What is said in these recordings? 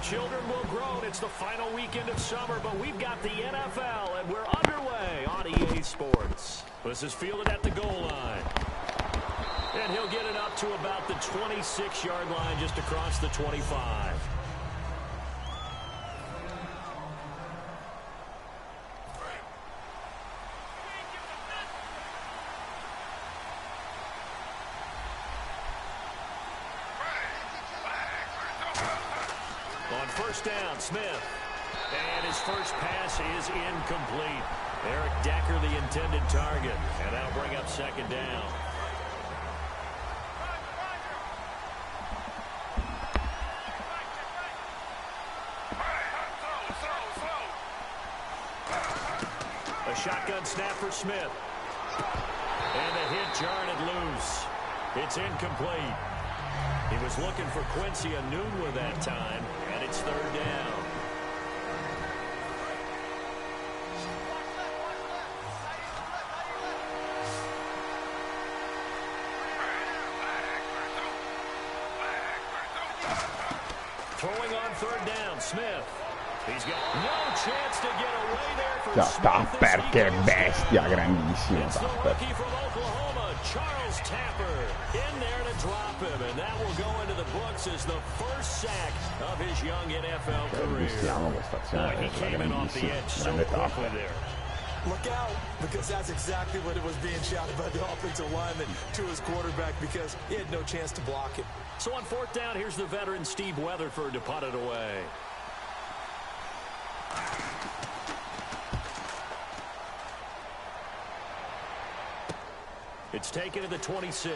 children will groan. It's the final weekend of summer, but we've got the NFL, and we're underway on EA Sports. This is fielded at the goal line. And he'll get it up to about the 26-yard line, just across the 25. On first down, Smith. And his first pass is incomplete. Eric Decker, the intended target. And that'll bring up second down. A shotgun snap for Smith. And the hit jarred it loose. It's incomplete. He was looking for Quincy Enunwa that time, and it's third down. Throwing on third down, Smith. He's got no chance to get away there for Tapper, che bestia, grandissimo Tapper. Charles Tapper in there to drop him, and that will go into the books as the first sack of his young NFL career. He came in off the edge so quickly there. Look out, because that's exactly what it was being shouted by the offensive lineman to his quarterback, because he had no chance to block it. So on fourth down, here's the veteran Steve Weatherford to punt it away. It's taken to the 26.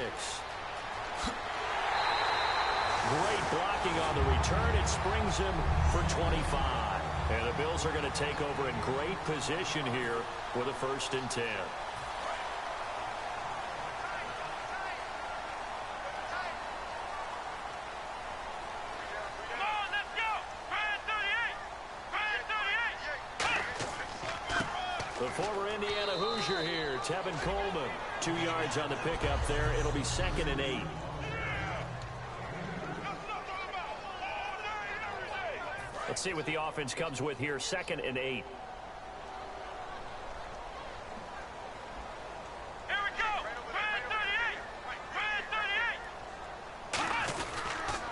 Great blocking on the return. It springs him for 25. And the Bills are going to take over in great position here with a 1st and 10. The former Indiana Hoosier here, Tevin Coleman. 2 yards on the pickup there. It'll be 2nd and 8. Let's see what the offense comes with here. 2nd and 8. Here we go. Brand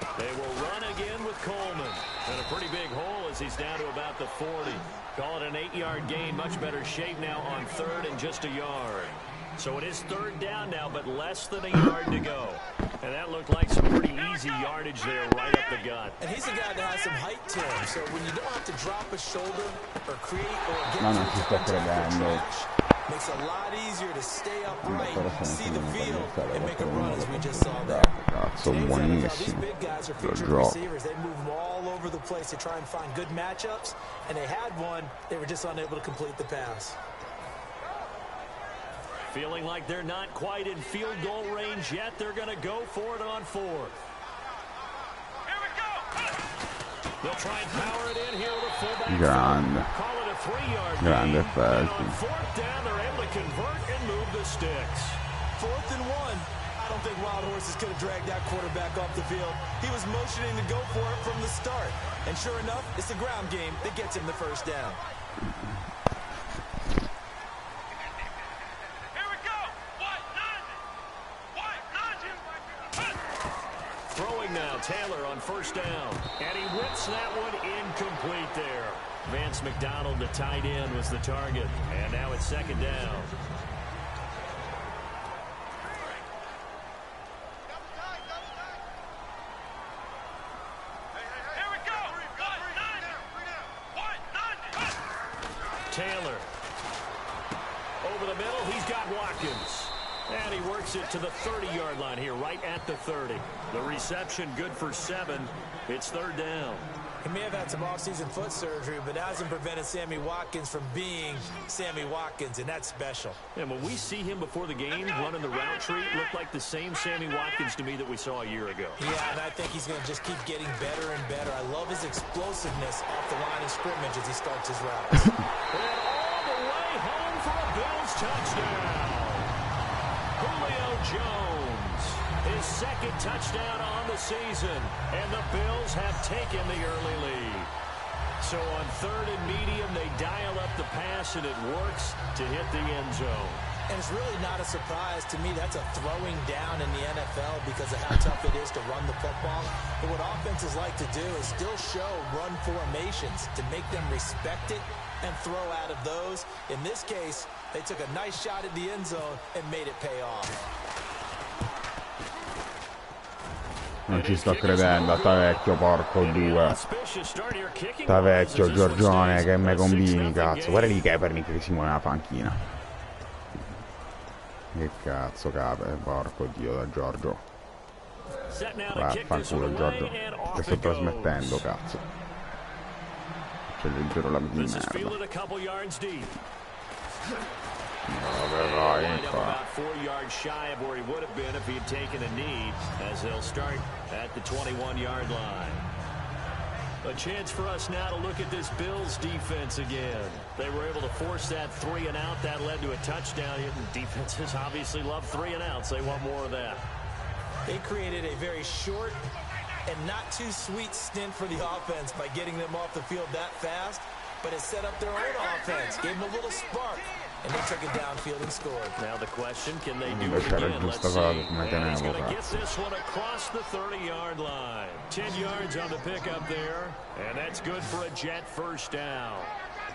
38. They will run again with Coleman. And a pretty big hole as he's down to about the 40. Call it an 8-yard gain. Much better shape now on 3rd and just a yard. So it is 3rd down now, but less than a yard to go. And that looked like some pretty easy yardage there right up the gut. And he's a guy that has some height to him. So when you don't have to drop a shoulder or create or get makes it a lot easier to stay upright, see the field, and make a run as we just saw there. These big guys are featured receivers. They move them all over the place to try and find good matchups. And they had one. They were just unable to complete the pass. Feeling like they're not quite in field goal range yet. They're going to go for it on 4th. Here we go. They'll try and power it in here with a fullback. Grande. Call it a 3-yard Grande gain. And on 4th down, they're able to convert and move the sticks. 4th and 1. I don't think Wild Horses could have dragged that quarterback off the field. He was motioning to go for it from the start. And sure enough, it's the ground game that gets him the 1st down. Now Taylor on 1st down, and he whips that one incomplete there. Vance McDonald, the tight end, was the target, and now it's 2nd down. Here we go. Taylor over the middle. He's got Watkins. And he works it to the 30-yard line here, right at the 30. The reception good for 7. It's 3rd down. He may have had some off-season foot surgery, but that hasn't prevented Sammy Watkins from being Sammy Watkins, and that's special. And when we see him before the game running the route tree, it looked like the same Sammy Watkins to me that we saw a year ago. Yeah, and I think he's going to just keep getting better and better. I love his explosiveness off the line of scrimmage as he starts his routes. And all the way home for a Bills touchdown. Julio Jones. His second touchdown on the season, and the Bills have taken the early lead. So on third and medium, they dial up the pass, and it works to hit the end zone. And it's really not a surprise to me. That's a throwing down in the NFL because of how tough it is to run the football. But what offenses like to do is still show run formations to make them respect it and throw out of those. In this case, they took a nice shot at the end zone and made it pay off. Non ci sto credendo, sta vecchio, porco due. Sta vecchio Giorgione, che me combini, cazzo. Guarda lì Kaepernick che si muove nella panchina. Che cazzo, porco dio da Giorgio. Fanculo Giorgio, che sto trasmettendo, cazzo. C'è il giro la di merda. No, vai qua. A chance for us now to look at this Bills defense again. They were able to force that 3 and out. That led to a touchdown. Defenses obviously love 3 and outs. They want more of that. They created a very short and not too sweet stint for the offense by getting them off the field that fast, but it set up their own offense, gave them a little spark, and they took it downfield and scored. Now the question, can they do it again? Let's see. And he's going to get this one across the 30-yard line. 10 yards on the pickup there, and that's good for a Jet first down.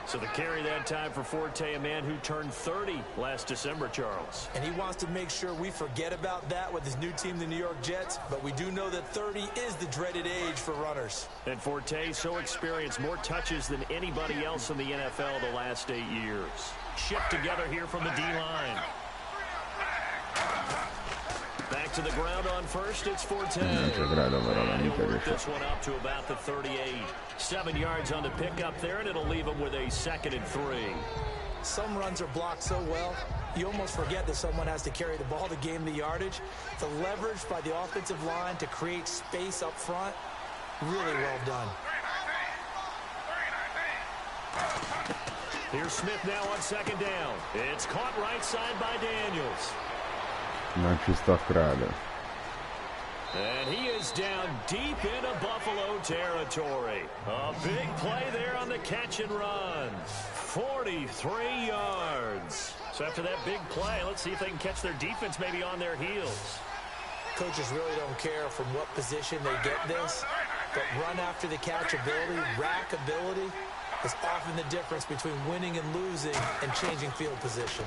So the carry that time for Forte, a man who turned 30 last December, Charles. And he wants to make sure we forget about that with his new team, the New York Jets, but we do know that 30 is the dreaded age for runners. And Forte, so experienced, more touches than anybody else in the NFL the last 8 years. Shift together here from the D-line. Back to the ground on first, it's Forte. And he'll work this one up to about the 38. 7 yards on the pickup there, and it'll leave him with a 2nd and 3. Some runs are blocked so well, you almost forget that someone has to carry the ball to gain the yardage. The leverage by the offensive line to create space up front, really well done. Here's Smith now on 2nd down. It's caught right side by Daniels. Non ci sto a credere. And he is down deep into Buffalo territory. A big play there on the catch and run. 43 yards. So after that big play, let's see if they can catch their defense maybe on their heels. Coaches really don't care from what position they get this, but run after the catch ability, rack ability, is often the difference between winning and losing and changing field position.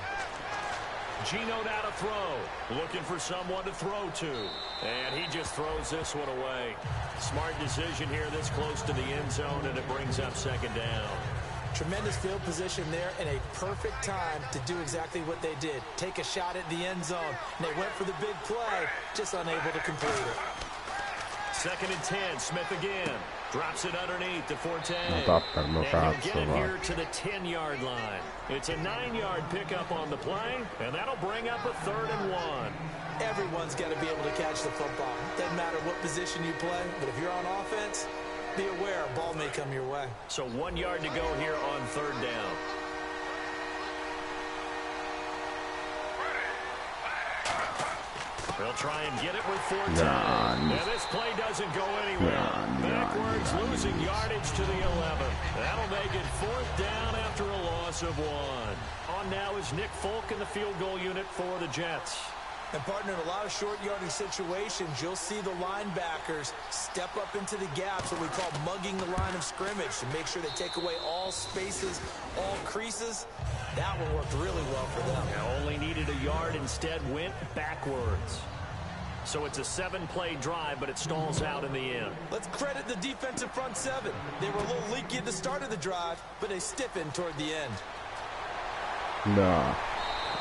Geno now to throw. Looking for someone to throw to. And he just throws this one away. Smart decision here this close to the end zone, and it brings up 2nd down. Tremendous field position there and a perfect time to do exactly what they did. Take a shot at the end zone. And they went for the big play, just unable to complete it. 2nd and 10. Smith again. Drops it underneath to Forte. And he'll get it here to the 10-yard line. It's a 9-yard pickup on the play, and that'll bring up a 3rd and 1. Everyone's got to be able to catch the football. Doesn't matter what position you play, but if you're on offense, be aware a ball may come your way. So 1 yard to go here on 3rd down. They'll try and get it with Forte. And this play doesn't go anywhere. Backwards, losing yardage to the 11. That'll make it 4th down after a loss of 1. On now is Nick Folk in the field goal unit for the Jets. And, partner, in a lot of short yardage situations, you'll see the linebackers step up into the gaps, what we call mugging the line of scrimmage, to make sure they take away all spaces, all creases. That one worked really well for them. Now only needed a yard, instead went backwards. So it's a 7-play drive, but it stalls out in the end. Let's credit the defensive front 7. They were a little leaky at the start of the drive, but they stiffened toward the end. No.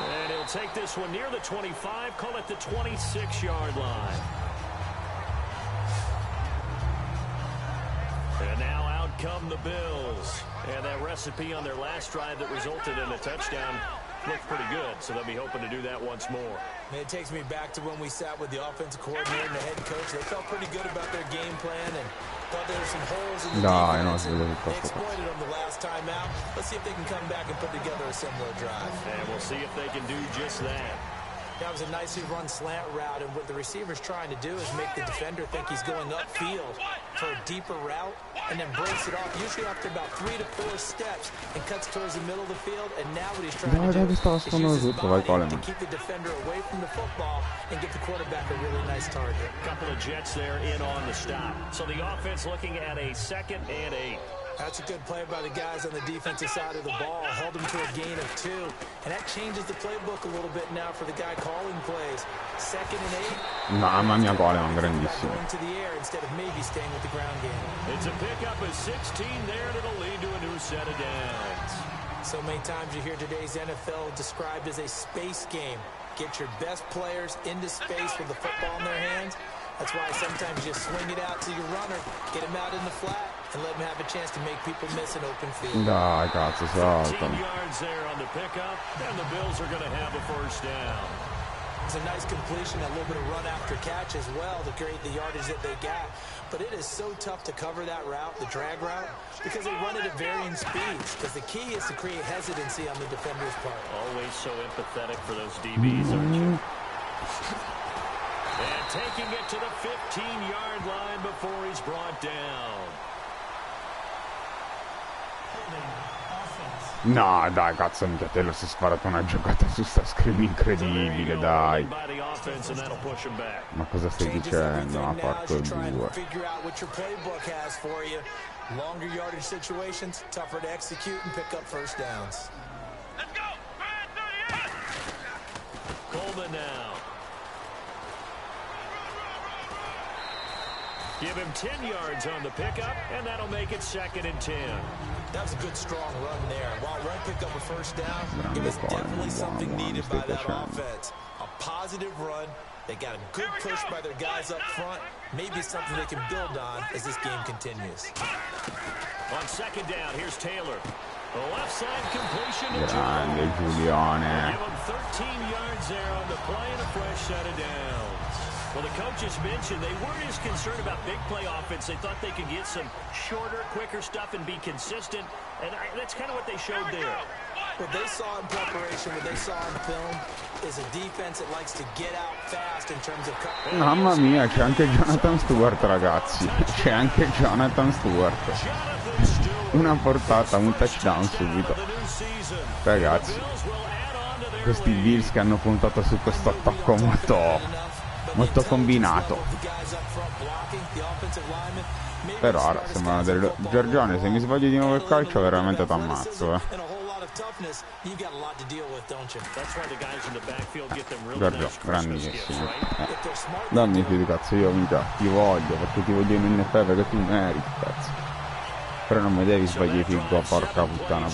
And he'll take this one near the 25, call it the 26-yard line. And now out come the Bills. And that recipe on their last drive that resulted in a touchdown looked pretty good, so they'll be hoping to do that once more. And it takes me back to when we sat with the offensive coordinator and the head coach. They felt pretty good about their game plan and thought there were some holes in the defense. They exploited them the last time out. Let's see if they can come back and put together a similar drive. And we'll see if they can do just that. That was a nicely run slant route, and what the receiver's trying to do is make the defender think he's going upfield for a deeper route, and then breaks it off, usually after about 3 to 4 steps, and cuts towards the middle of the field. And now what he's trying to do is use his body to keep the defender away from the football and give the quarterback a really nice target. A couple of Jets there in on the stop. So the offense looking at a 2nd and 8. That's a good play by the guys on the defensive side of the ball. Held them to a gain of 2. And that changes the playbook a little bit now for the guy calling plays. 2nd and 8. Mamma mia, quale è un grandissimo. Going to the air instead of maybe staying with the ground game. It's a pickup of 16 there, and it'll lead to a new set of downs. So many times you hear today's NFL described as a space game. Get your best players into space with the football in their hands. That's why sometimes you swing it out to your runner, get him out in the flat, and let him have a chance to make people miss an open field. Dai, cazzo, salta. 15 yards there on the pickup, and the Bills are going to have a first down. It's a nice completion, a little bit of run after catch as well to create the yardage that they got. But it is so tough to cover that route, the drag route, because they run it at varying speeds. Because the key is to create hesitancy on the defender's part. Always so empathetic for those DBs, aren't you? And taking it to the 15-yard line before he's brought down. No, dai, cazzo, mica te lo si è sparato una giocata su sta screen incredibile, dai. Ma cosa stai dicendo? Ma porco due. Longer yardage situations, tougher to execute and pick up first downs. Let's go. Coleman now. Give him 10 yards on the pickup, and that'll make it 2nd and 10. That was a good, strong run there. While run picked up a first down, it was definitely something needed by that offense. A positive run. They got a good push by their guys up front. Maybe something they can build on as this game continues. On 2nd down, here's Taylor. The left side completion to Grande Giulione. Give him 13 yards there on the play and a fresh set of downs. Well, the coaches mentioned they weren't as concerned about big play offense. They thought they could get some shorter, quicker stuff and be consistent. And that's kind of what they showed there. What they saw in preparation, what they saw in film, is a defense that likes to get out fast in terms of... Mamma mia, c'è anche Jonathan Stewart, ragazzi. C'è anche Jonathan Stewart. Una portata, un touchdown subito. Ragazzi, questi Bills che hanno puntato su questo attacco molto combinato. Per ora sembrano delle... Giorgione, se mi sbaglio di nuovo il calcio veramente t'ammazzo, Giorgio, grandissimo. Dammi più di cazzo, io mica ti voglio, perché ti voglio in NFL, perché tu meriti, cazzo. Però non mi devi sbagliare i figo, porca puttana.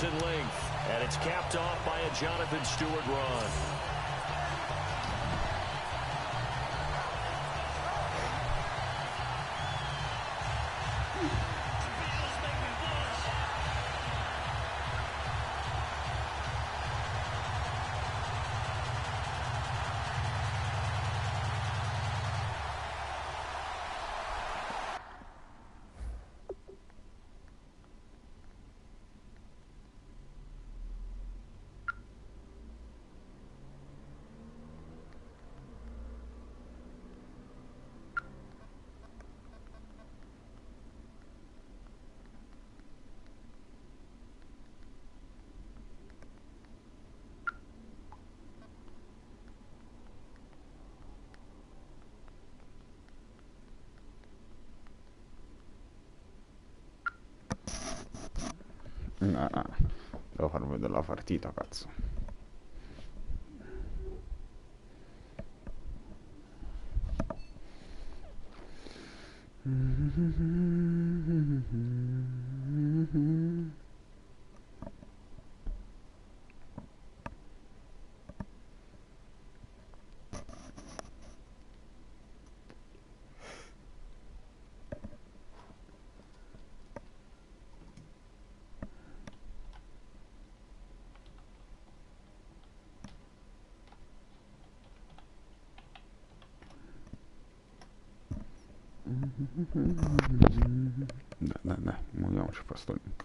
No, devo far vedere la partita, cazzo. Dai, muoviamoci qua sto link.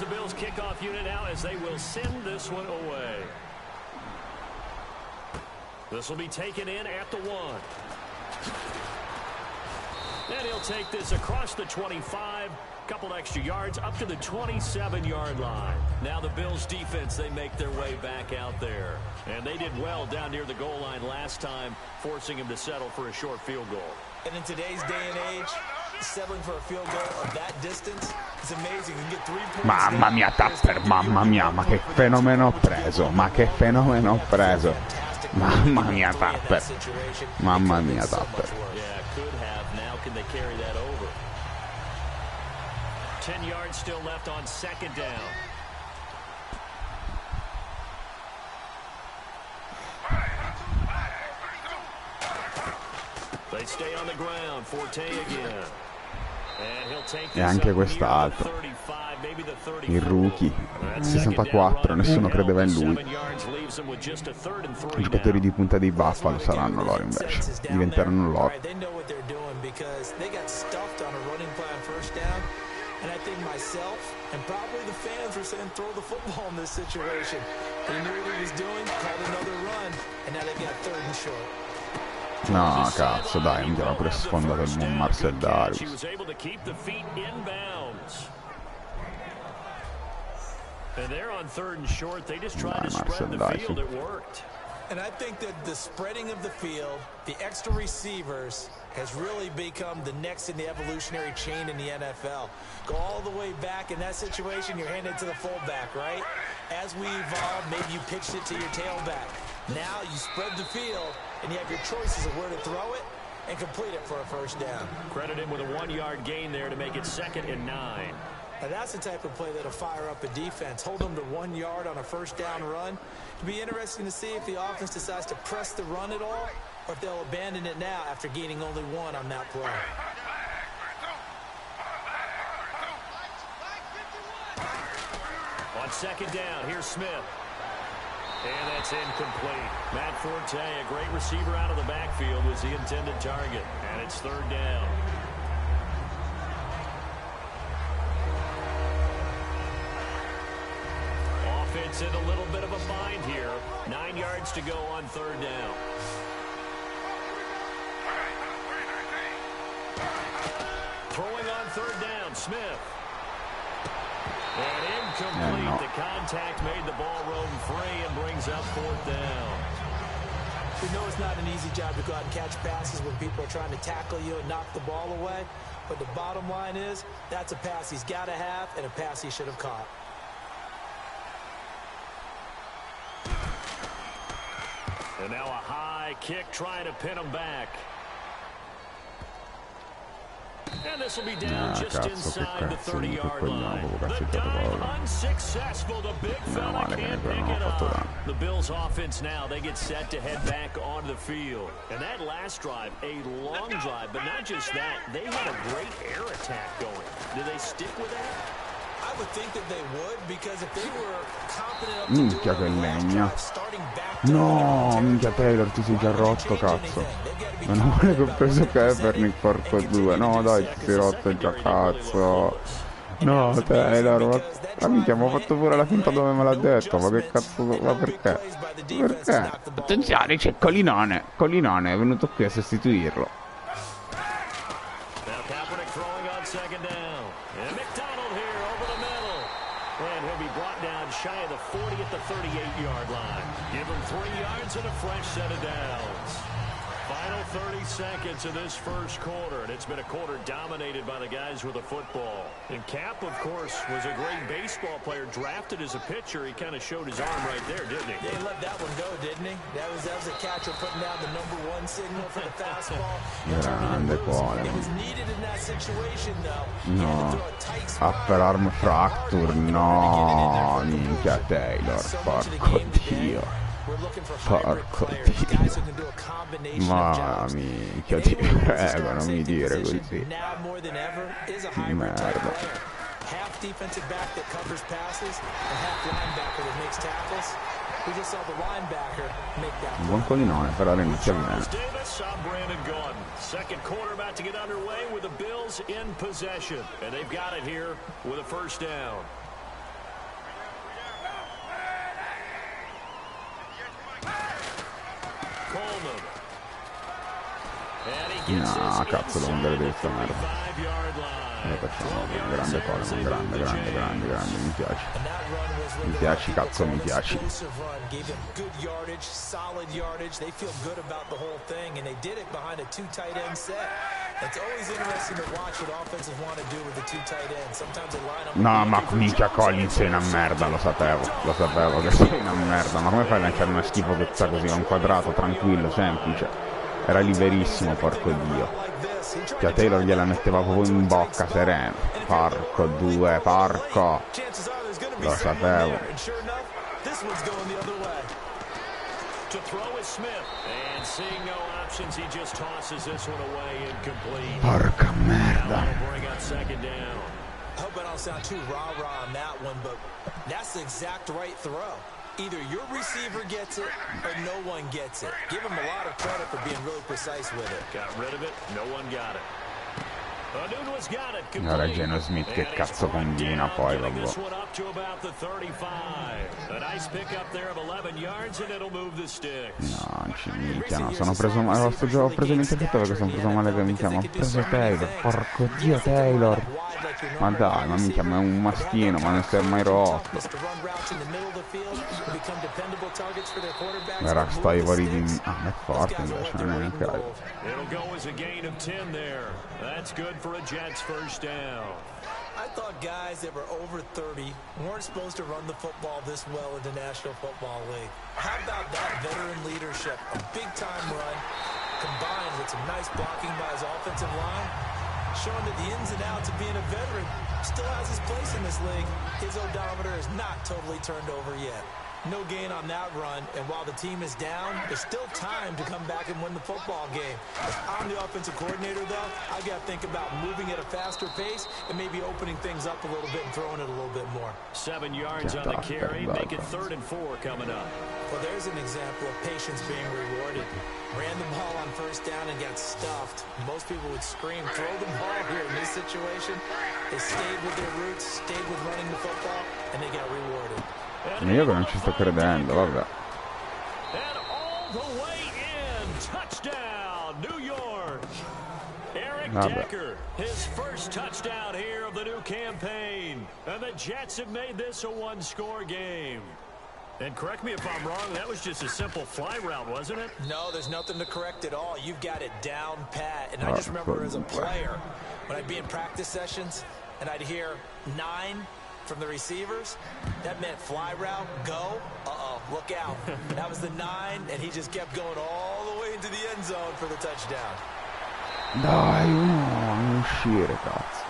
the Bills kickoff unit now as they will send this one away. This will be taken in at the 1. And he'll take this across the 25. Couple extra yards up to the 27-yard line. Now the Bills defense, they make their way back out there. And they did well down near the goal line last time, forcing him to settle for a short field goal. And in today's day and age, settling for a field goal of that distance is amazing. You can get 3 points. Mamma mia Tapper, mamma mia, ma che fenomeno ho preso, ma che fenomeno ho preso. Mamma mia Tapper. Mamma mia Tapper. Yeah, could have. Now can they carry that over? 10 yards still left on second down. They stay on the ground. Forte again. And he'll take E anche quest'altro. Il rookie. 64, nessuno credeva in lui. I giocatori di punta dei Buffalo saranno loro invece. Diventeranno loro. And I think myself and probably the fans were saying throw the football in this situation. He knew what he was doing, called another run, and now they got 3rd and short. No, cazzo, dai, non gliela pure sfondato il buon Marcel Darius. And they're on 3rd and short. They just tried to spread the field. It worked. And I think that the spreading of the field, the extra receivers, has really become the next in the evolutionary chain in the NFL. Go all the way back in that situation, you're handed to the fullback, right? As we evolve, maybe you pitched it to your tailback. Now you spread the field, and you have your choices of where to throw it and complete it for a first down. Credit him with a 1-yard gain there to make it 2nd and 9. Now that's the type of play that'll fire up a defense. Hold them to 1 yard on a first down run. It'll be interesting to see if the offense decides to press the run at all, or if they'll abandon it now after gaining only 1 on that play. On second down, here's Smith. And that's incomplete. Matt Forte, a great receiver out of the backfield, was the intended target. And it's 3rd down. Offense in a little bit of a bind here. 9 yards to go on 3rd down. Throwing on 3rd down, Smith. And incomplete. The contact made the ball roam free and brings up 4th down. We know it's not an easy job to go out and catch passes when people are trying to tackle you and knock the ball away. But the bottom line is, that's a pass he's got to have and a pass he should have caught. And now a high kick trying to pin him back. And this will be down just inside the 30-yard line. The dive unsuccessful. The big fella can't pick it up. The Bills offense now, they get set to head back onto the field. And that last drive, a long drive, but not just that. They had a great air attack going. Do they stick with that? I would think that they would, because if they were confident enough to do it on the last drive, starting back to no, minchia Taylor, ti sei già rotto, cazzo. Meno male che ho preso Kaepernick, porco 2. No, dai, ti sei rotto già, cazzo. No, Taylor, ma minchia, mi ho fatto pure la finta dove me l'ha detto. Ma che cazzo, ma perché? Perché? Attenzione, c'è Collinone. Collinone è venuto qui a sostituirlo. Shy of the 40 at the 38-yard line. Give him 3 yards and a fresh set of downs. Final 30 seconds of this first quarter, and it's been a quarter dominated by the guys with the football. And Cap, of course, was a great baseball player, drafted as a pitcher. He kind of showed his arm right there, didn't he? Yeah, he let that one go, didn't he? That was a catcher putting down the #1 signal for the fastball. It was needed in that situation, though. No, upper arm fracture, no, minchia Taylor, porco Dio. Porco Dio. Ma minchia, ti prego, non mi dire così. Merda. Half defensive back that covers passes and half linebacker that makes tackles. We just saw the linebacker make that. Buon Collinone, però inizia bene. Second quarter about to get underway with the Bills in possession, and they've got it here with a first down. No, cazzo, devo andare di sta merda. Facciamo una grande cosa, grande, mi piace. Mi piaci, cazzo, mi piaci. No, ma minchia, Collins sei una merda, lo sapevo che sei una merda. Ma come fai a lanciare una schifezza così a un quadrato, tranquillo, semplice? Era liberissimo, porco dio. Cioè Taylor gliela metteva proprio in bocca, sereno. Porco due, porco. Lo sapevo. Porca merda. I hope I don't sound too rah-rah on that one, but that's the exact right throw. Either your receiver gets it or no one gets it. Give him a lot of credit for being really precise with it. Got rid of it. No one got it. Ora Geno Smith che cazzo combina poi, vabbè. No, minchia, no, sono preso male, ho preso l'intercetto perché sono preso male che minchia, ma ho preso Taylor, porco dio Taylor. Ma dai, ma minchia, ma è un mastino, ma non si è mai rotto. Era sto Ivory di... Ah, ma è forte invece, non è neanche Ivory. I thought guys that were over 30 weren't supposed to run the football this well in the National Football League. How about that veteran leadership? A big-time run combined with some nice blocking by his offensive line, showing that the ins and outs of being a veteran still has his place in this league. His odometer is not totally turned over yet. No gain on that run, and while the team is down, there's still time to come back and win the football game. If I'm the offensive coordinator, though, I've got to think about moving at a faster pace and maybe opening things up a little bit and throwing it a little bit more. 7 yards on the carry, make it 3rd and 4 coming up. Well, there's an example of patience being rewarded. Ran the ball on 1st down and got stuffed. Most people would scream, throw the ball here in this situation. They stayed with their roots, stayed with running the football, and they got rewarded. Ma io che non ci sto credendo, vabbè. And all the way in, touchdown, New York. Eric Decker, his first touchdown here of the new campaign. And the Jets have made this a one-score game. And correct me if I'm wrong, that was just a simple fly route, wasn't it? No, there's nothing to correct at all. You've got it down pat. And I just remember as a player, when I'd be in practice sessions, and I'd hear 9 from the receivers, that meant fly route, go, look out. That was the 9, and he just kept going all the way into the end zone for the touchdown. Dai, non uscire, cazzo.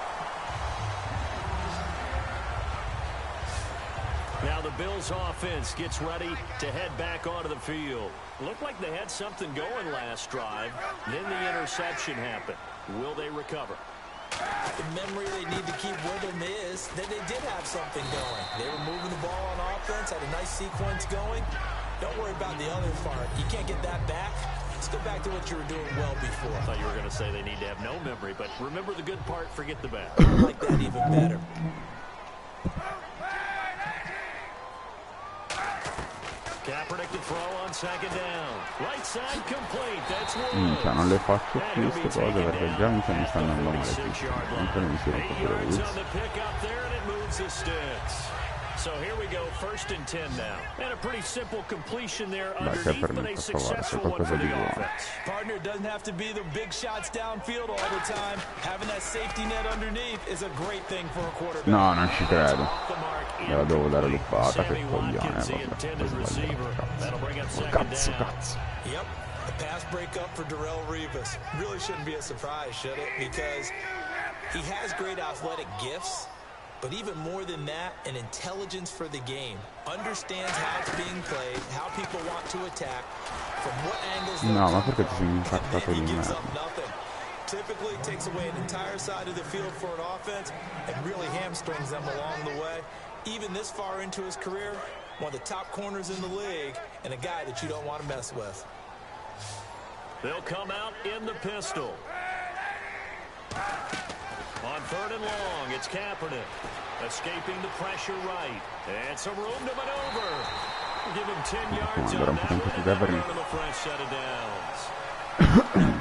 Now the Bills offense gets ready to head back onto the field. Looked like they had something going last drive. Then the interception happened. Will they recover? The memory they need to keep with them is that they did have something going. They were moving the ball on offense, had a nice sequence going. Don't worry about the other part. You can't get that back. Let's go back to what you were doing well before. I thought you were going to say they need to have no memory, but remember the good part, forget the bad. I like that even better. Kaepernick to throw on 2nd down. Right side complete. That's one. Non le faccio più queste cose perché già mi stanno andando male tutti. Anche non mi si rompe pure Woods. So here we go, 1st and 10 now. And a pretty simple completion there underneath, but a successful one for the offense. Partner, doesn't have to be the big shots downfield all the time. Having that safety net underneath is a great thing for a quarterback. No, non ci credo. Me la devo dare luppata, che coglione, vabbè. Cazzo. Yep, a pass breakup for Darrelle Revis. Really shouldn't be a surprise, should it? Because he has great athletic gifts. But even more than that, an intelligence for the game. Understands how it's being played, how people want to attack, from what angles they no, ma perché ti sei impaccato di me? Typically takes away an entire side of the field for an offense and really hamstrings them along the way. Even this far into his career, one of the top corners in the league and a guy that you don't want to mess with. They'll come out in the pistol. On 3rd and long, it's Kaepernick. Escaping the pressure right. And some room to maneuver. Give him 10 yards on that one, and now we're on to the fresh set of downs.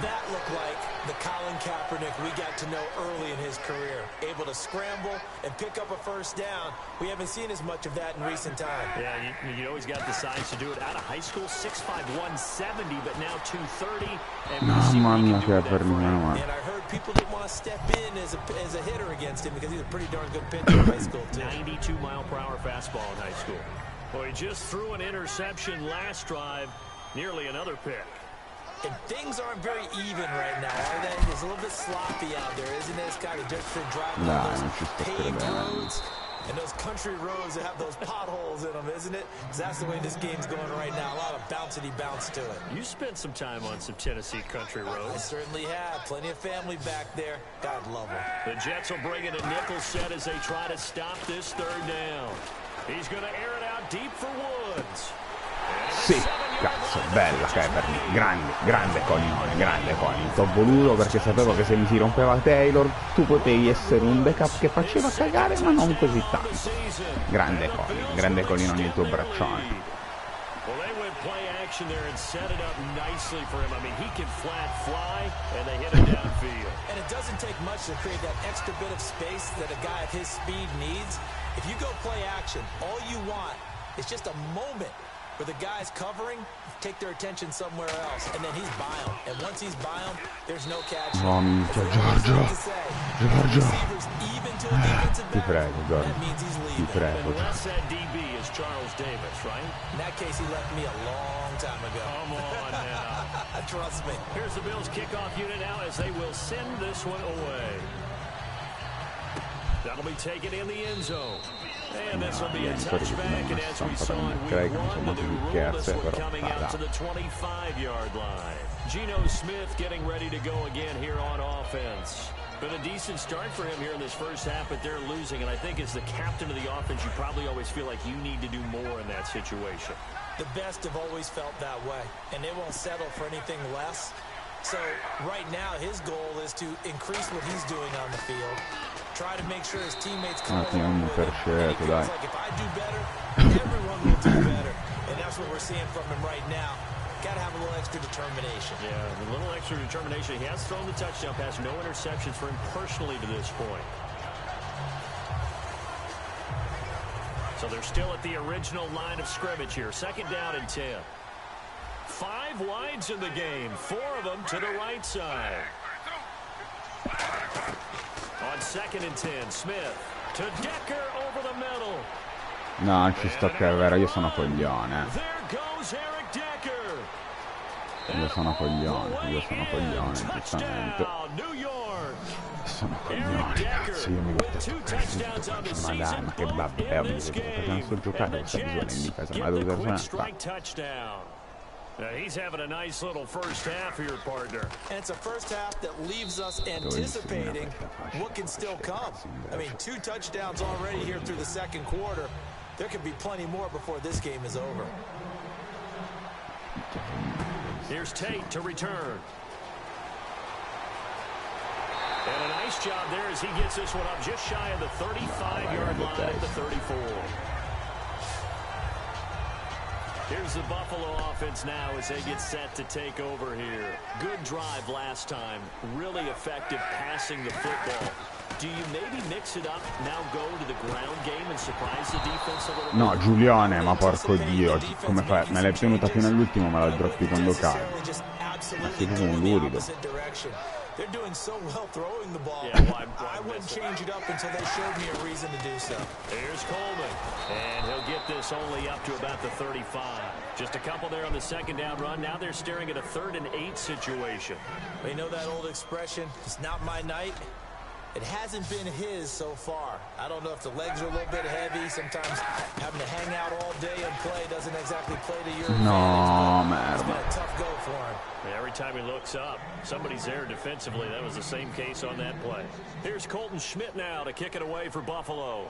That looked like The Colin Kaepernick we got to know early in his career. Able to scramble and pick up a first down. We haven't seen as much of that in recent time. Yeah, you always got the size to do it. Out of high school, 6'5", 170, but now 230. And Mamma mia, che Kaepernick. And I heard people didn't want to step in as a hitter against him because he's a pretty darn good pitcher in high school, too. 92-mile-per-hour fastball in high school. Well, he just threw an interception last drive. Nearly another pick. And things aren't very even right now, are they? It's a little bit sloppy out there, isn't it? It's kind of just for driving on those paved roads and those country roads that have those potholes in them, isn't it? Because that's the way this game's going right now. A lot of bouncy bounce to it. You spent some time on some Tennessee country roads. I certainly have. Plenty of family back there. God love them. The Jets will bring in a nickel set as they try to stop this third down. He's going to air it out deep for Woods. Sì, cazzo, bella Kaepernick, grande coglione, grande coglione. T'ho voluto perché sapevo che se mi si rompeva Taylor tu potevi essere un backup che faceva cagare ma non così tanto. Grande coglione il tuo braccione. Well, they went play action there and set it up nicely for him. I mean, he can flat fly, and they hit him downfield. And it doesn't take much to create that extra bit of space that a guy of his speed needs. If you go play action, all you want is just a moment where the guy's covering, take their attention somewhere else, and then he's by him. And once he's by him, there's no catch. Oh, minchia, Giorgio. Ti prego, Giorgio. Ti prego. Unless that DB is Charles Davis, right? In that case, he left me a long time ago. Come on now. Trust me. Here's the Bills kickoff unit now as they will send this one away. That'll be taken in the end zone. And this will be a touchback, and as we saw in week one, the new rule, this one coming out to the 25-yard line. Geno Smith getting ready to go again here on offense. Been a decent start for him here in this first half, but they're losing, and I think as the captain of the offense, you probably always feel like you need to do more in that situation. The best have always felt that way, and they won't settle for anything less. So right now, his goal is to increase what he's doing on the field. Try to make sure his teammates come along with him. And he feels like if I do better, everyone will do better. And that's what we're seeing from him right now. Got to have a little extra determination. Yeah, a little extra determination. He has thrown the touchdown pass. No interceptions for him personally to this point. So they're still at the original line of scrimmage here. Second down and 10. 5 wides in the game. 4 of them to the right side. On second and 10, Smith to Decker over the middle. No, non ci sto che è vero, io sono coglione. There goes Eric Decker. Io sono coglione, giustamente. New York. Sono coglione, cazzo, io mi metto Madonna, che babbo, non so giocare questa visione in difesa, ma devo usare he's having a nice little first half here, partner. And it's a first half that leaves us anticipating what can still come. I mean, 2 touchdowns already here through the second quarter. There could be plenty more before this game is over. Here's Tate to return. And a nice job there as he gets this one up just shy of the 35-yard line at the 34. Here's the Buffalo offense now as they get set to take over here. Good drive last time. Really effective passing the football. Do you maybe mix it up, now go to the ground game and surprise the defense a little bit? No, Giulione, ma porco Dio, come fai? Me l'hai tenuta fino all'ultimo, me la droppi quando cade. Ma sei proprio un lurido. They're doing so well throwing the ball. Yeah, why I wouldn't change it up until they showed me a reason to do so. Here's Coleman, and he'll get this only up to about the 35. Just a couple there on the second down run. Now they're staring at a 3rd and 8 situation. They know that old expression, it's not my night. It hasn't been his so far. I don't know if the legs are a little bit heavy. Sometimes having to hang out all day and play doesn't exactly play to your advantage. It's been a tough go for him. Every time he looks up, somebody's there defensively. That was the same case on that play. Here's Colton Schmidt now to kick it away for Buffalo.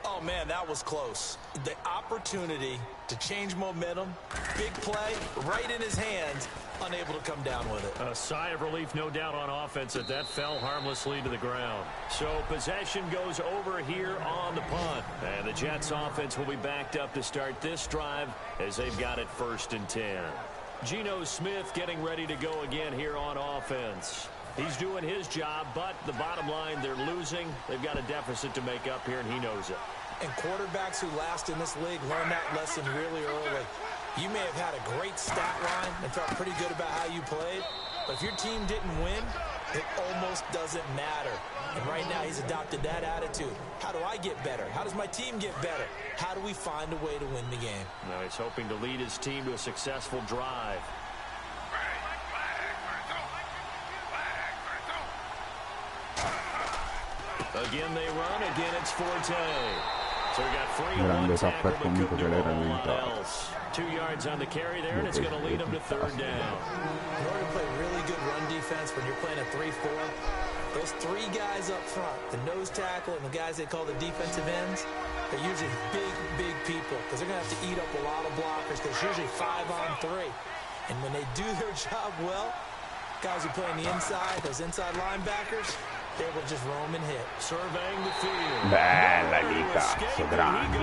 Oh, man, that was close. The opportunity to change momentum, big play, right in his hands, unable to come down with it. A sigh of relief, no doubt, on offense that fell harmlessly to the ground. So possession goes over here on the punt. And the Jets offense will be backed up to start this drive as they've got it 1st and 10. Geno Smith getting ready to go again here on offense. He's doing his job, but the bottom line, they're losing. They've got a deficit to make up here, and he knows it. And quarterbacks who last in this league learn that lesson really early. You may have had a great stat line and felt pretty good about how you played, but if your team didn't win, it almost doesn't matter. And right now he's adopted that attitude. How do I get better? How does my team get better? How do we find a way to win the game? Now he's hoping to lead his team to a successful drive. Again they run, again it's Forte. So we got 3 on one tackle, but couldn't do a whole lot else. 2 yards on the carry there, and it's going to lead them to 3rd down. In order to play really good run defense when you're playing a 3-4, those 3 guys up front, the nose tackle and the guys they call the defensive ends, they're usually big people because they're going to have to eat up a lot of blockers because it's usually 5 on 3. And when they do their job well, guys who play on the inside, those inside linebackers, they will just roam and hit. Surveying the field. Bella lì, cazzo, grandi.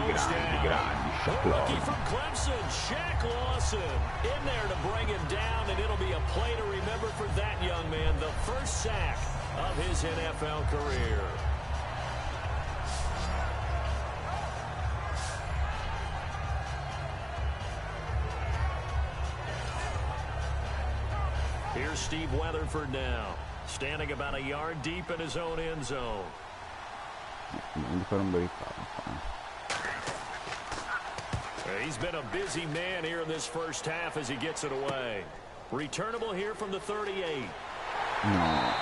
Rookie from Clemson, Shaq Lawson, in there to bring him down, and it'll be a play to remember for that young man. The first sack of his NFL career. Here's Steve Weatherford now, standing about a yard deep in his own end zone. He's been a busy man here in this first half as he gets it away. Returnable here from the 38. No.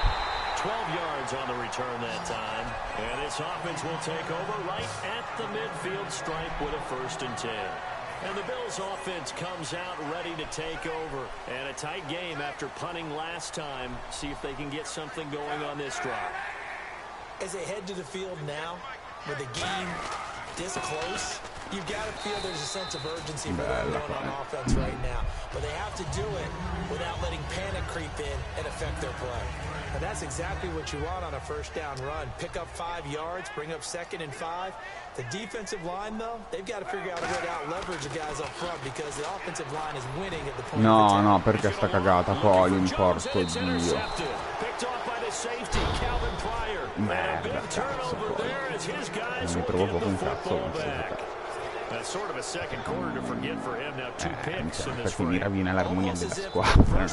12 yards on the return that time. And this offense will take over right at the midfield stripe with a 1st and 10. And the Bills offense comes out ready to take over. And a tight game after punting last time. See if they can get something going on this drive. As they head to the field now, with the game this close, you've got to feel there's a sense of urgency for them going on offense right now. But they have to do it without letting panic creep in and affect their play. And that's exactly what you want on a 1st down run. Pick up 5 yards, bring up 2nd and 5. The defensive line, though, they've got to figure out a way to out-leverage the guys up front because the offensive line is winning at the point of attack. No, perché sta cagata poi, porco Dio. Picked off by the safety, Calvin Pryor. Merda, cazzo, poi. Non mi trovo proprio un cazzo con questo giocare. That's sort of a second quarter to forget for him. Now 2 picks in this perché mi ravina l'armonia della squadra.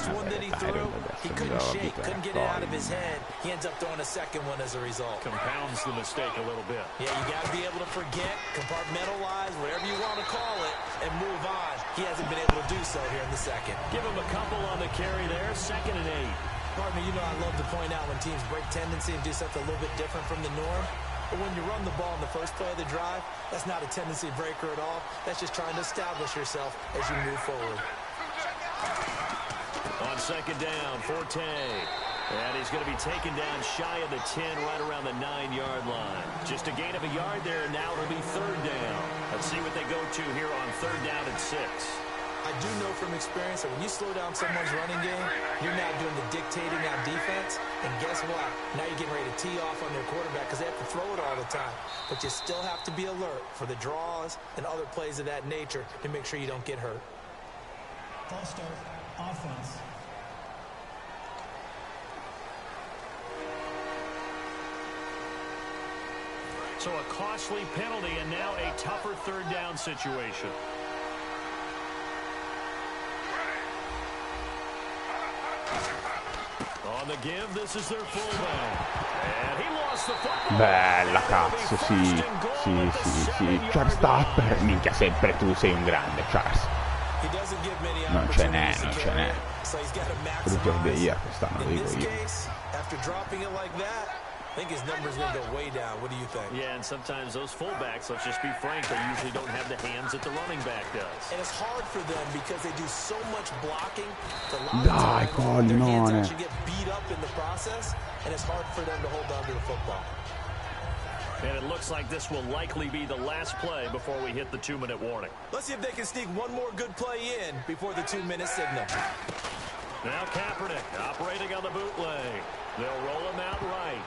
He couldn't shake, couldn't get it out of his head. He ends up throwing a 2nd one as a result. Compounds the mistake a little bit. Yeah, you got to be able to forget, compartmentalize, whatever you want to call it, and move on. He hasn't been able to do so here in the 2nd. Give him a couple on the carry there. 2nd and 8. Partner, you know I love to point out when teams break tendency and do something a little bit different from the norm. But when you run the ball in the first play of the drive, that's not a tendency breaker at all. That's just trying to establish yourself as you move forward. On 2nd down, Forte. And he's going to be taken down shy of the 10, right around the 9-yard line. Just a gain of a yard there, and now it'll be 3rd down. Let's see what they go to here on 3rd down and 6. I do know from experience that when you slow down someone's running game, you're now doing the dictating on defense. And guess what? Now you're getting ready to tee off on their quarterback because they have to throw it all the time. But you still have to be alert for the draws and other plays of that nature to make sure you don't get hurt. False start, offense. So a costly penalty and now a tougher 3rd down situation. On the give, this is their fullback. And he lost the football. Bella cazzo, sì. Charles Tupper, minchia, sempre tu sei un grande, Charles. Non ce n'è. Rookie of the Year quest'anno, dico io. After dropping it like that, I think his numbers will go way down. What do you think? Yeah, and sometimes those fullbacks, let's just be frank, they usually don't have the hands that the running back does. And it's hard for them because they do so much blocking. Dai, their hands actually get beat up in the process, and it's hard for them to hold on to the football. And it looks like this will likely be the last play before we hit the 2-minute warning. Let's see if they can sneak one more good play in before the 2-minute signal. Now Kaepernick operating on the bootleg. They'll roll him out right.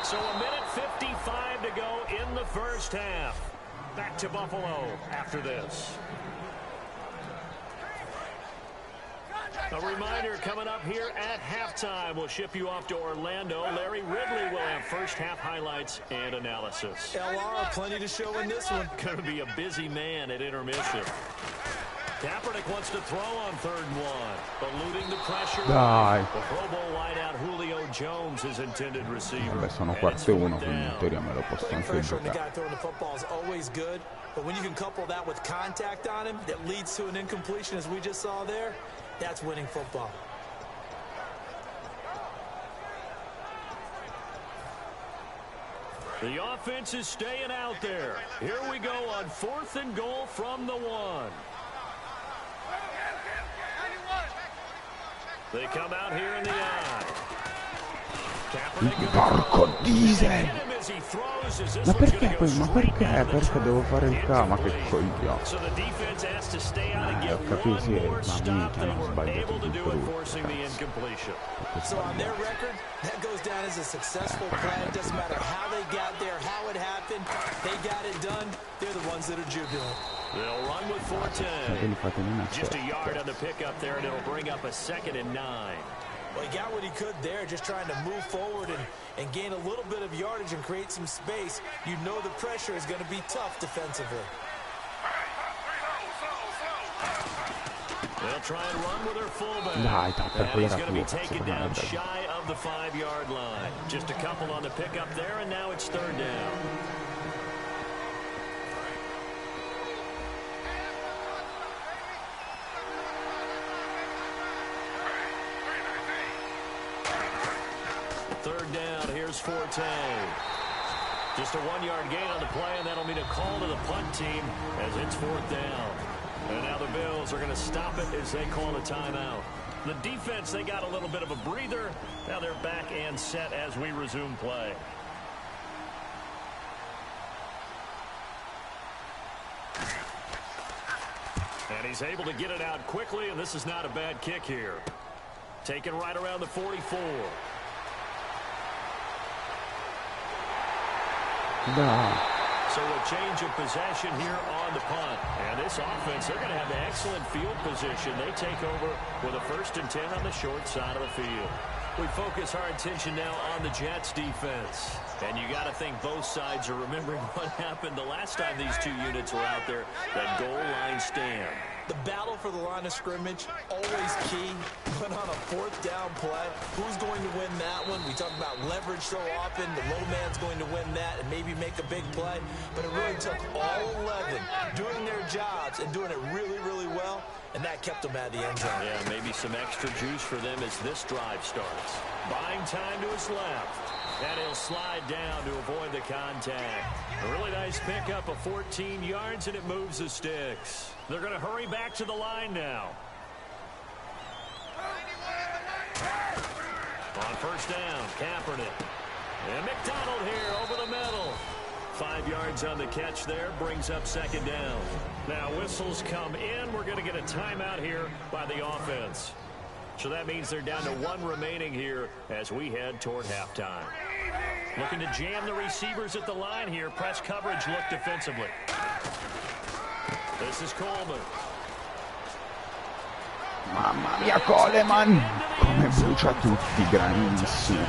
So a minute 55 to go in the first half. Back to Buffalo after this. A reminder coming up here at halftime. We'll ship you off to Orlando. Larry Ridley will have first half highlights and analysis. LR, plenty to show in this one. Going to be a busy man at intermission. Kaepernick wants to throw on 3rd and 1. Eluding the pressure. Dai. The Pro Bowl wideout Julio Jones is intended receiver. Vabbè, sono 4-1, quindi in teoria me lo posso anche Pressure on the giocare. guy throwing the football is always good, but when you can couple that with contact on him that leads to an incompletion, as we just saw there, that's winning football. The offense is staying out there. Here we go on 4th and goal from the 1. They come out here in the eye. Porco diesel! Ma perché poi? Ma perché? Perché devo fare il K? Ma che coglione! Ho capito, sì, ma minchia, non ho sbagliato di brutto. So on their record, that goes down as a successful play. It doesn't matter how they got there, how it happened. They got it done. They're the ones that are jubilant. They'll run with 4-10. Just a yard on the pickup there, and it'll bring up a 2nd and 9. Well, he got what he could there, just trying to move forward and gain a little bit of yardage and create some space. You know the pressure is going to be tough defensively. They'll try and run with their fullback. Dai, he's going to be taken down shy of the 5-yard line. Just a couple on the pickup there, and now it's 3rd down. Third down, here's Forte. Just a 1-yard gain on the play, and that'll mean a call to the punt team as it's 4th down. And now the Bills are going to stop it as they call a timeout. The defense, they got a little bit of a breather. Now they're back and set as we resume play. And he's able to get it out quickly, and this is not a bad kick here. Taken right around the 44. So a change of possession here on the punt. And this offense, they're going to have excellent field position. They take over with a 1st and 10 on the short side of the field. We focus our attention now on the Jets defense. And you got to think both sides are remembering what happened the last time these two units were out there, that goal line stand. The battle for the line of scrimmage, always key. But on a 4th down play, who's going to win that one? We talk about leverage so often. The low man's going to win that and maybe make a big play. But it really took all 11 doing their jobs and doing it really, really well. And that kept them out of the end zone. Yeah, maybe some extra juice for them as this drive starts. Buying time to his left. And he'll slide down to avoid the contact. A really nice pickup of 14 yards, and it moves the sticks. They're going to hurry back to the line now. On 1st down, Kaepernick. And McDonald here over the middle. 5 yards on the catch there, brings up 2nd down. Now whistles come in. We're going to get a timeout here by the offense. So that means they're down to 1 remaining here as we head toward halftime. Looking to jam the receivers at the line here. Press coverage look defensively. This is Coleman. Mamma mia, Coleman! Come brucia tutti, grandissimo.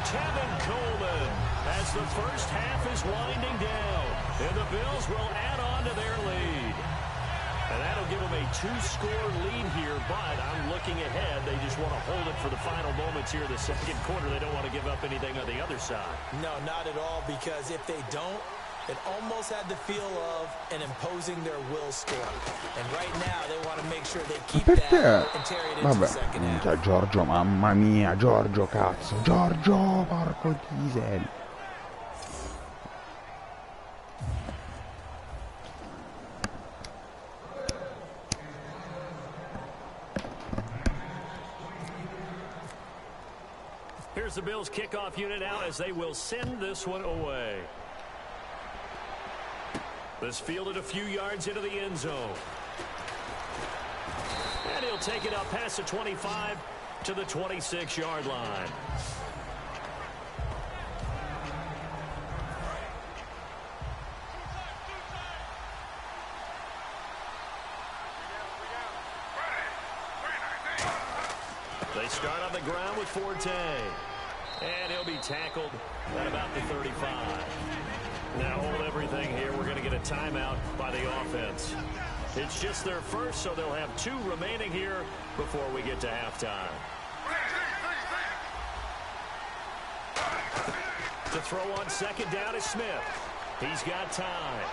Tevin Coleman as the first half is winding down. And the Bills will add on to their lead. And that'll give them a 2-score lead here, but I'm looking ahead. They just want to hold it for the final moments here in the 2nd quarter. They don't want to give up anything on the other side. No, not at all, because if they don't, it almost had the feel of an imposing their will score. And right now, they want to make sure they keep that and carry it into the second half. Vabbè, Giorgio, mamma mia, Giorgio, cazzo. Giorgio, porco diesel. Here's the Bills kickoff unit out as they will send this one away. This fielded a few yards into the end zone. And he'll take it up past the 25 to the 26-yard line. ground with Forte. And he'll be tackled at about the 35. Now hold everything here. We're going to get a timeout by the offense. It's just their first, so they'll have 2 remaining here before we get to halftime. To throw on second down is Smith. He's got time.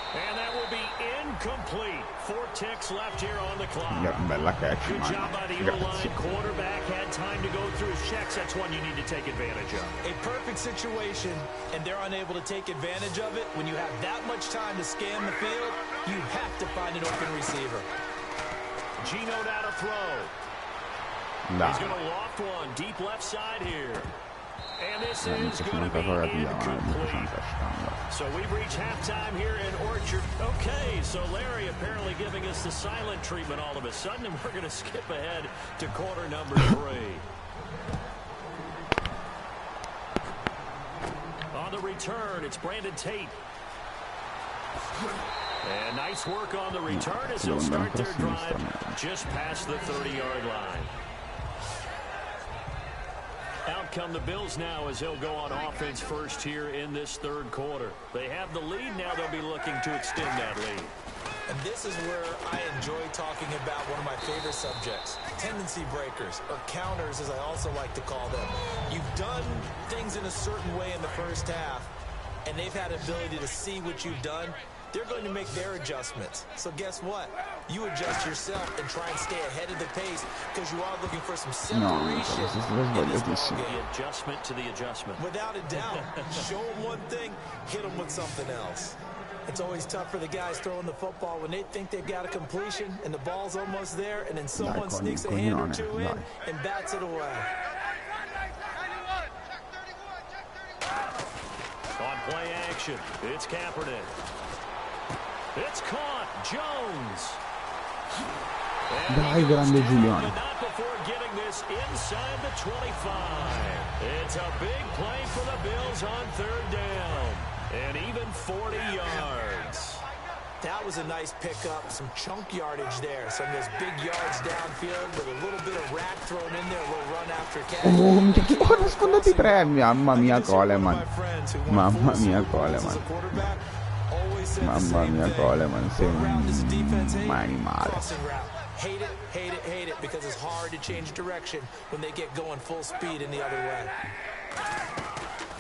And that will be incomplete. 4 ticks left here on the clock. Good job by the O-line. Quarterback had time to go through his checks. That's one you need to take advantage of. A perfect situation, and they're unable to take advantage of it. When you have that much time to scan the field, you have to find an open receiver. Geno now to throw. He's going to loft one deep left side here. And this is going to be incomplete. So we've reached halftime here in Orchard. Okay, so Larry apparently giving us the silent treatment all of a sudden, and we're going to skip ahead to quarter number 3. On the return, it's Brandon Tate. And nice work on the return as they'll start their drive just past the 30-yard line. Out come the Bills now as they'll go on offense first here in this third quarter. They have the lead. Now they'll be looking to extend that lead. And this is where I enjoy talking about one of my favorite subjects, tendency breakers, or counters as I also like to call them. You've done things in a certain way in the first half, and they've had an ability to see what you've done. They're going to make their adjustments. So guess what? You adjust yourself and try and stay ahead of the pace because you are looking for some separation in this ball game. The adjustment to the adjustment. Without a doubt. Show them one thing, hit them with something else. It's always tough for the guys throwing the football when they think they've got a completion and the ball's almost there, and then someone sneaks a hand or two in and bats it away. On play action, it's Kaepernick. It's caught. Jones. Dai, grande Giuliano. Not before getting this inside the 25. It's a big play for the Bills on third down. And even 40 yards. That was a nice pickup, some chunk yardage there. Some of those big yards downfield with a little bit of rack thrown in there, a little run after catch. Oh, nasconditi 3. Mamma mia, Coleman. Mamma mia, Coleman. Mamma mia, Coleman, sei un animale. Hate it, hate it, hate it, because it's hard to change direction when they get going full speed in the other way.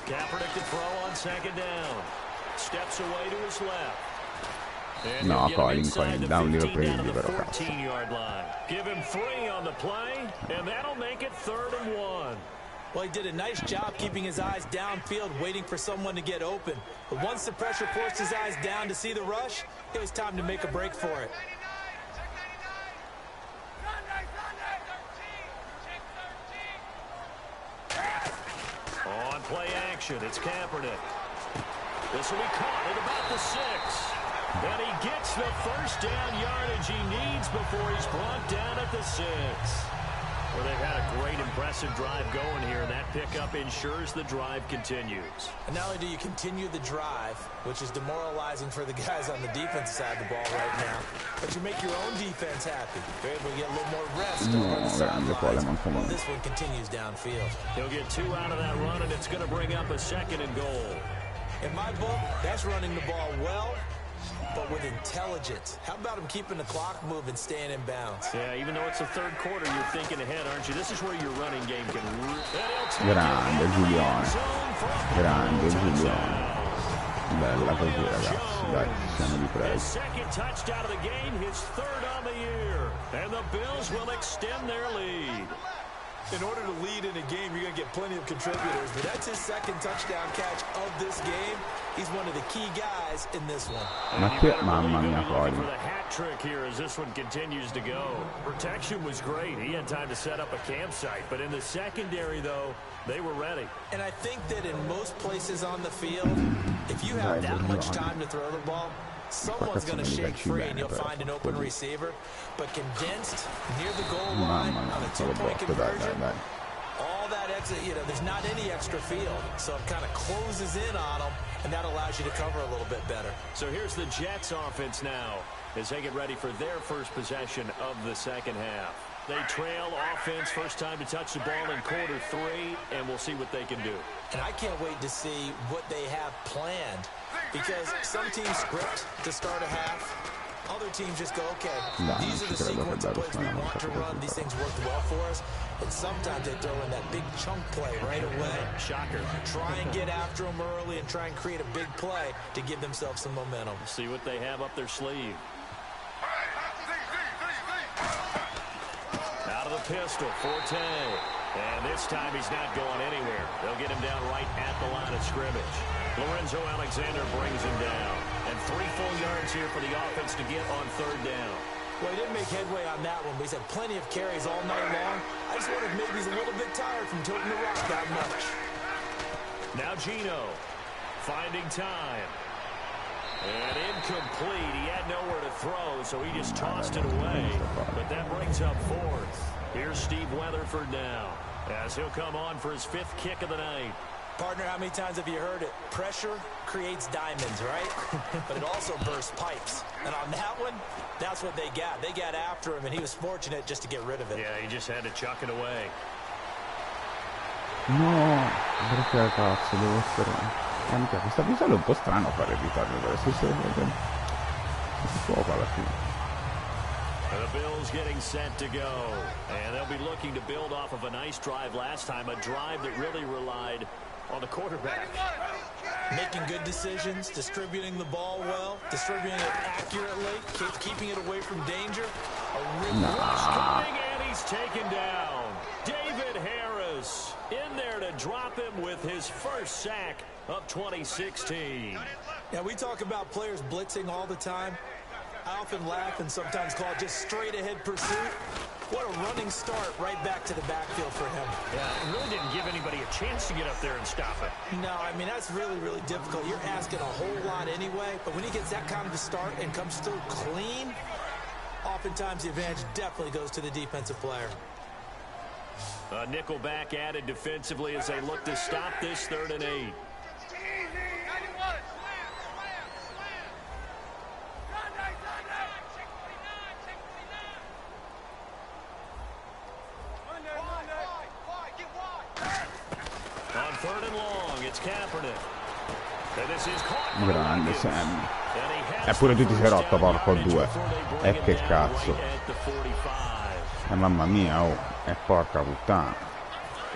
Kaepernick to throw on second down. Steps away to his left. No, Colin, da un libro per il libero. 14-yard line. Give him 3 on the play, and that'll make it 3rd and 1. Well, he did a nice job keeping his eyes downfield, waiting for someone to get open. But once the pressure forced his eyes down to see the rush, it was time to make a break for it. On play action, it's Kaepernick. This will be caught at about the 6. And he gets the first down yardage he needs before he's brought down at the 6. Well, they've had a great, impressive drive going here, and that pickup ensures the drive continues. And not only do you continue the drive, which is demoralizing for the guys on the defense side of the ball right now, but you make your own defense happy. You're able to get a little more rest on the sidelines while this one continues downfield. He'll get 2 out of that run, and it's going to bring up a 2nd and goal. In my book, that's running the ball well, but with intelligence. How about him keeping the clock moving, staying in bounds? Yeah, even though it's the third quarter, you're thinking ahead, aren't you? This is where your running game can... Grande Giuliano. Grande Giuliano. Bella così, ragazzi. Dai, siamo di prego. His second touchdown of the game, his 3rd on the year. And the Bills will extend their lead. In order to lead in a game, you're going to get plenty of contributors, but that's his 2nd touchdown catch of this game. He's one of the key guys in this one. Mamma mia, for the hat trick here as this one continues to go. Protection was great. He had time to set up a campsite, but in the secondary, though, they were ready. And I think that in most places on the field, if you have that much time to throw the ball, someone's going to shake free and you'll find an open receiver. But condensed near the goal line on a 2-point conversion, all that exit, there's not any extra field. So it kind of closes in on them, and that allows you to cover a little bit better. So here's the Jets offense now as they get ready for their first possession of the second half. They trail offense, first time to touch the ball in quarter 3, and we'll see what they can do. And I can't wait to see what they have planned, because some teams script to start a half. Other teams just go, okay, these are the sequence of plays we want to run. These things worked well for us. And sometimes they throw in that big chunk play right away. Shocker. Try and get after them early and try and create a big play to give themselves some momentum. See what they have up their sleeve. Out of the pistol, Forte. And this time he's not going anywhere. They'll get him down right at the line of scrimmage. Lorenzo Alexander brings him down. And 3 full yards here for the offense to get on 3rd down. Well, he didn't make headway on that one, but he's had plenty of carries all night long. I just wonder if maybe he's a little bit tired from toting the rock that much. Now Geno finding time. And incomplete. He had nowhere to throw, so he just tossed it away. But that brings up 4th. Here's Steve Weatherford now, as he'll come on for his 5th kick of the night. Partner, how many times have you heard it? Pressure creates diamonds, right? But it also bursts pipes. And on that one, that's what they got. They got after him, and he was fortunate just to get rid of it. Yeah, he just had to chuck it away. No, perché cazzo devo essere... Minchia, questa visuale è un po' strano fare il ritardo, si può alla fine. The Bills getting set to go, and they'll be looking to build off of a nice drive last time, a drive that really relied on the quarterback. Making good decisions, distributing the ball well, distributing it accurately, keeping it away from danger. A really coming, and he's taken down. David Harris in there to drop him with his first sack of 2016. Yeah, we talk about players blitzing all the time. I often laugh and sometimes call it just straight-ahead pursuit. What a running start right back to the backfield for him. Yeah, it really didn't give anybody a chance to get up there and stop it. No, I mean, that's really, really difficult. You're asking a whole lot anyway, but when he gets that kind of a start and comes through clean, oftentimes the advantage definitely goes to the defensive player. A nickel back added defensively as they look to stop this 3rd and 8. On 3rd and long, it's Kaepernick. And this is caught. Grande Sam. Eppure tu ti sei rotto, porco 2. E che cazzo. Mamma mia, oh. E porca puttana.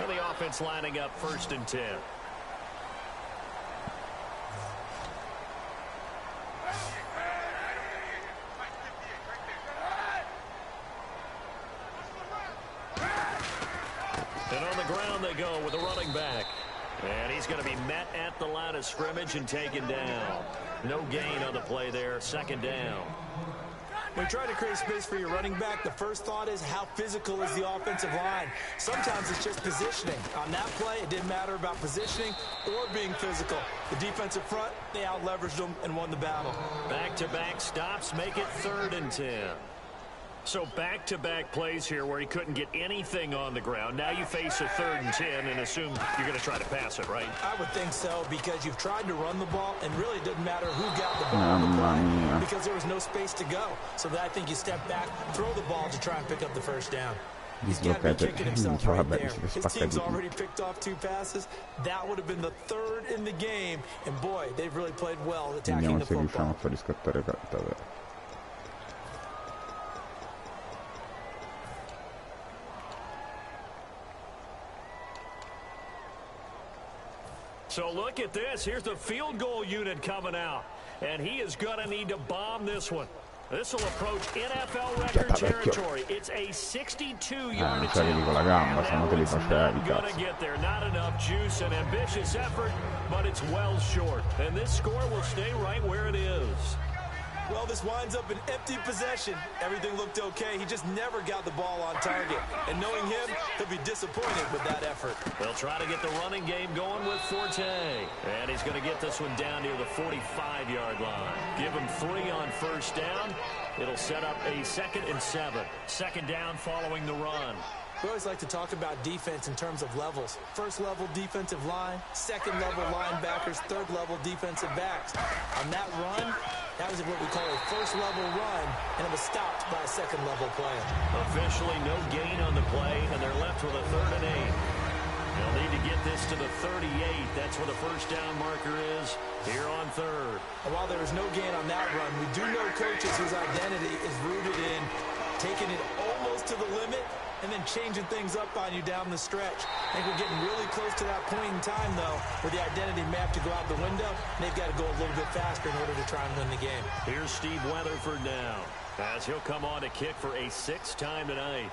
And the offense lining up 1st and 10. And on the ground they go with a running back. And he's going to be met at the line of scrimmage and taken down. No gain on the play there, 2nd down. When you try to create space for your running back, the first thought is how physical is the offensive line. Sometimes it's just positioning. On that play, it didn't matter about positioning or being physical. The defensive front, they out-leveraged them and won the battle. Back-to-back stops make it 3rd and 10. So back-to-back plays here where he couldn't get anything on the ground. Now you face a 3rd and 10 and assume you're going to try to pass it, right? I would think so, because you've tried to run the ball, and really it doesn't matter who got the ball on the play, because there was no space to go. So I think you step back, throw the ball to try and pick up the 1st down. He's got to be kicking himself right there. His team's already picked off 2 passes. That would have been the 3rd in the game. And boy, they've really played well attacking the football. So look at this. Here's the field goal unit coming out. And he is going to need to bomb this one. This will approach NFL record territory. It's a 62-yard attempt. And it's not going to get there. Not enough juice and ambitious effort, but it's well short. And this score will stay right where it is. Well, this winds up an empty possession. Everything looked okay. He just never got the ball on target. And knowing him, he'll be disappointed with that effort. They'll try to get the running game going with Forte. And he's going to get this one down near the 45-yard line. Give him 3 on 1st down. It'll set up a 2nd and 7. 2nd down following the run. We always like to talk about defense in terms of levels. 1st level defensive line, 2nd level linebackers, 3rd level defensive backs. On that run, That was what we call a first-level run, and it was stopped by a second-level player. Officially no gain on the play, and they're left with a 3rd and 8. They'll need to get this to the 38. That's where the first down marker is here on 3rd. And while there was no gain on that run, we do know coaches whose identity is rooted in taking it almost to the limit and then changing things up on you down the stretch. I think we're getting really close to that point in time, though, where the identity may have to go out the window, and they've got to go a little bit faster in order to try and win the game. Here's Steve Weatherford now, as he'll come on to kick for a 6th time tonight.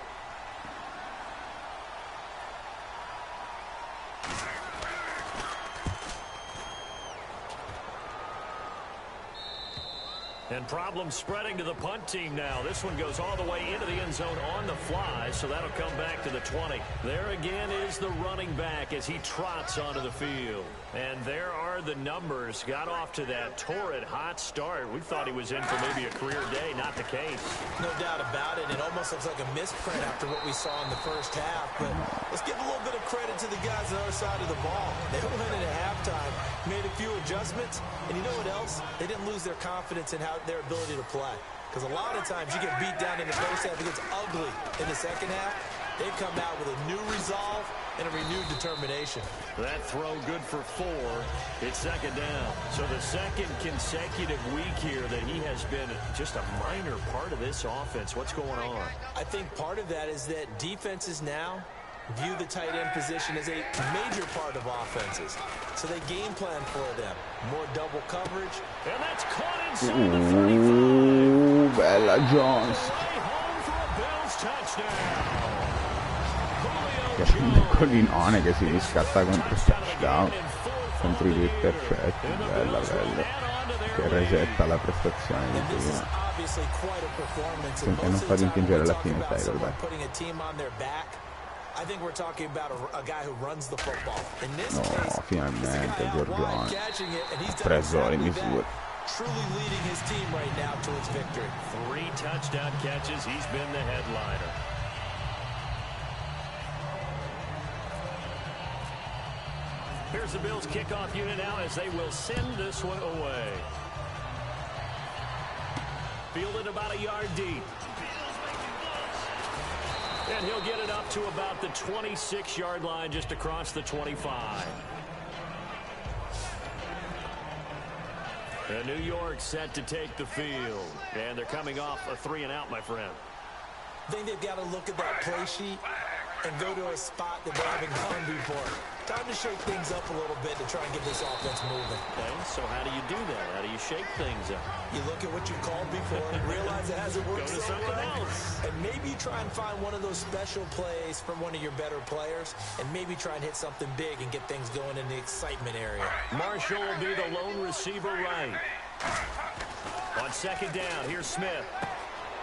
And problems spreading to the punt team now. This one goes all the way into the end zone on the fly, so that'll come back to the 20. There again is the running back as he trots onto the field. And there are the numbers. Got off to that torrid hot start. We thought he was in for maybe a career day. Not the case. No doubt about it. It almost looks like a misprint after what we saw in the first half. But let's give a little bit of credit to the guys on the other side of the ball. They went in at halftime, made a few adjustments, and you know what else? They didn't lose their confidence in their ability to play. Because a lot of times you get beat down in the first half, it gets ugly in the second half. They come out with a new resolve and a renewed determination. That throw good for 4. It's 2nd down. So the 2nd consecutive week here that he has been just a minor part of this offense. What's going on? I think part of that is that defenses now view the tight end position as a major part of offenses. So they game plan for them. More double coverage. And that's caught inside the 45. Bella Jones. Home for a Bills touchdown. Che collinone che si riscatta contro il touchdown. Contro i due perfetti. Bella, bella. Che resetta la prestazione di prima. E non fa rimpiangere alla fine Taylor, dai. I think we're talking about a guy who runs the football. In this No, case, finalmente Giorgione catching it, and he's done preso le exactly misure. that, truly leading his team right now towards victory. 3 touchdown catches. He's been the headliner. Here's the Bills kickoff unit now as they will send this one away. Fielded about a yard deep. And he'll get it up to about the 26-yard line, just across the 25. And New York set to take the field. And they're coming off a 3-and-out, my friend. I think they've got to look at that play sheet and go to a spot that they haven't gone before. Time to shake things up a little bit to try and get this offense moving. Okay, so how do you do that? How do you shake things up? You look at what you've called before and realize it hasn't worked Go to so something well. else. And maybe try and find one of those special plays from one of your better players and maybe try and hit something big and get things going in the excitement area. Marshall will be the lone receiver right. On 2nd down, here's Smith.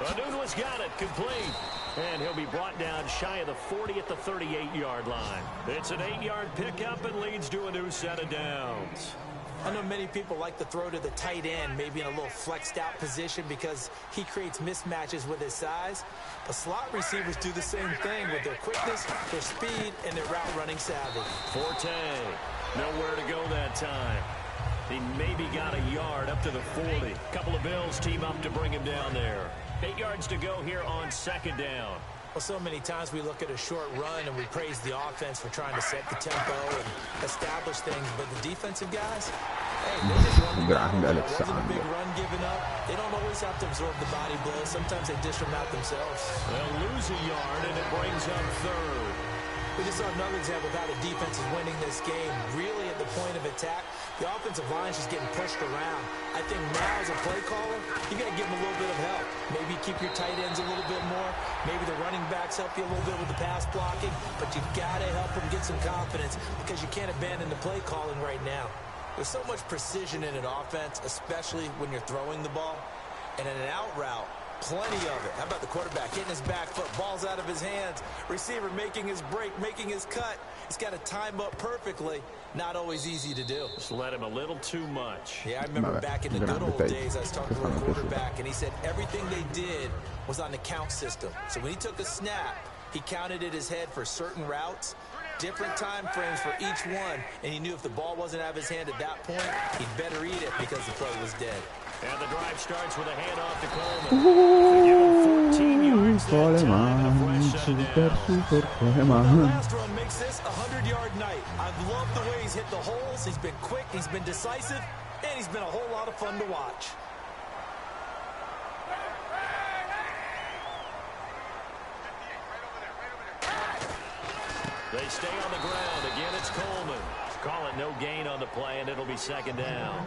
Anunua's got it, complete. And he'll be brought down shy of the 40 at the 38-yard line. It's an 8-yard pickup and leads to a new set of downs. I know many people like to throw to the tight end, maybe in a little flexed out position because he creates mismatches with his size. But slot receivers do the same thing with their quickness, their speed, and their route running savvy. Forte, nowhere to go that time. He maybe got a yard up to the 40. Couple of Bills team up to bring him down there. 8 yards to go here on 2nd down. Well, so many times we look at a short run and we praise the offense for trying to set the tempo and establish things, but the defensive guys, hey, they just run the ball. It wasn't a big run given up. They don't always have to absorb the body blows. Sometimes they dish them out themselves. They'll lose a yard, and it brings up 3rd. We just saw another example of how the defense is winning this game. Really at the point of attack, the offensive line is just getting pushed around. I think now as a play caller, you got to give them a little bit of help. Maybe keep your tight ends a little bit more. Maybe the running backs help you a little bit with the pass blocking. But you got to help them get some confidence because you can't abandon the play calling right now. There's so much precision in an offense, especially when you're throwing the ball. And in an out route, plenty of it. How about the quarterback hitting his back foot, ball's out of his hands, receiver making his break, making his cut. He's got to time up perfectly. Not always easy to do. Just let him a little too much. Yeah, I remember back in the good old days, I was talking to a quarterback, and he said everything they did was on the count system. So when he took a snap, he counted in his head for certain routes, different time frames for each one, and he knew if the ball wasn't out of his hand at that point, he'd better eat it because the play was dead. And the drive starts with a handoff to Coleman. 14 yards that time, and a fresh set it down. The last run makes this a 100-yard night. I've loved the way he's hit the holes. He's been quick, he's been decisive, and he's been a whole lot of fun to watch. They stay on the ground. Again, it's Coleman. Call it no gain on the play, and it'll be second down.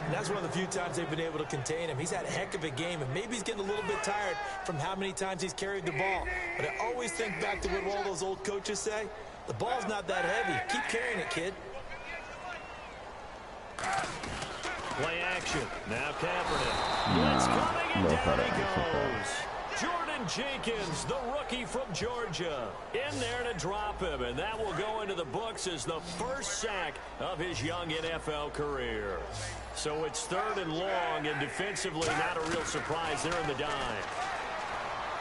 And that's one of the few times they've been able to contain him. He's had a heck of a game, and maybe he's getting a little bit tired from how many times he's carried the ball. But I always think back to what all those old coaches say. The ball's not that heavy. Keep carrying it, kid. Play action. Now Kaepernick. It's coming, and down he goes. Jordan Jenkins, the rookie from Georgia, in there to drop him, and that will go into the books as the first sack of his young NFL career. So it's third and long, and defensively not a real surprise there in the dime.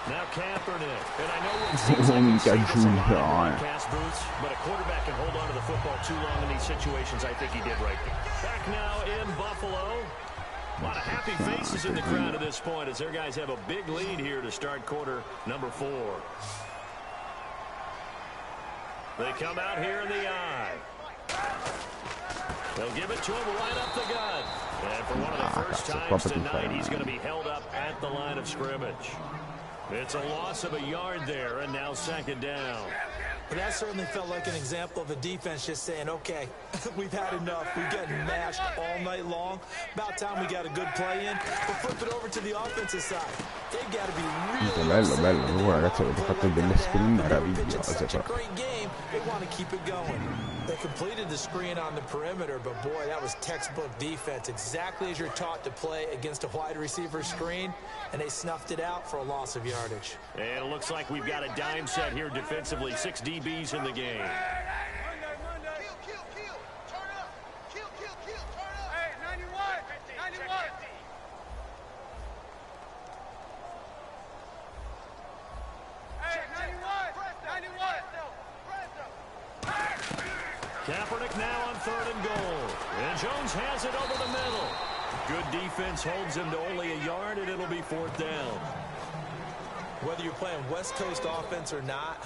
Now Kaepernick, and I know it seems like we see this a lot in broadcast booths, but a quarterback can hold on to the football too long in these situations. I think he did right there. Back now in Buffalo. A lot of happy faces in the crowd at this point as their guys have a big lead here to start quarter number 4. They come out here in the eye. They'll give it to him right up the gut. And for one of the first times tonight, he's going to be held up at the line of scrimmage. It's a loss of a yard there, and now second down. But that certainly felt like an example of a defense just saying, okay, we've had enough. We've gotten mashed all night long. About time we got a good play in. We'll flip it over to the offensive side. They've got to be really bello, ragazzi, avete fatto delle screen meravigliose. Such a great game. They want to keep it going. They completed the screen on the perimeter, but boy, that was textbook defense. Exactly as you're taught to play against a wide receiver screen, and they snuffed it out for a loss of yardage. And it looks like we've got a dime set here defensively. 6 DBs in the game. Kaepernick now on third and goal. And Jones has it over the middle. Good defense holds him to only a yard, and it'll be fourth down. Whether you're playing West Coast offense or not,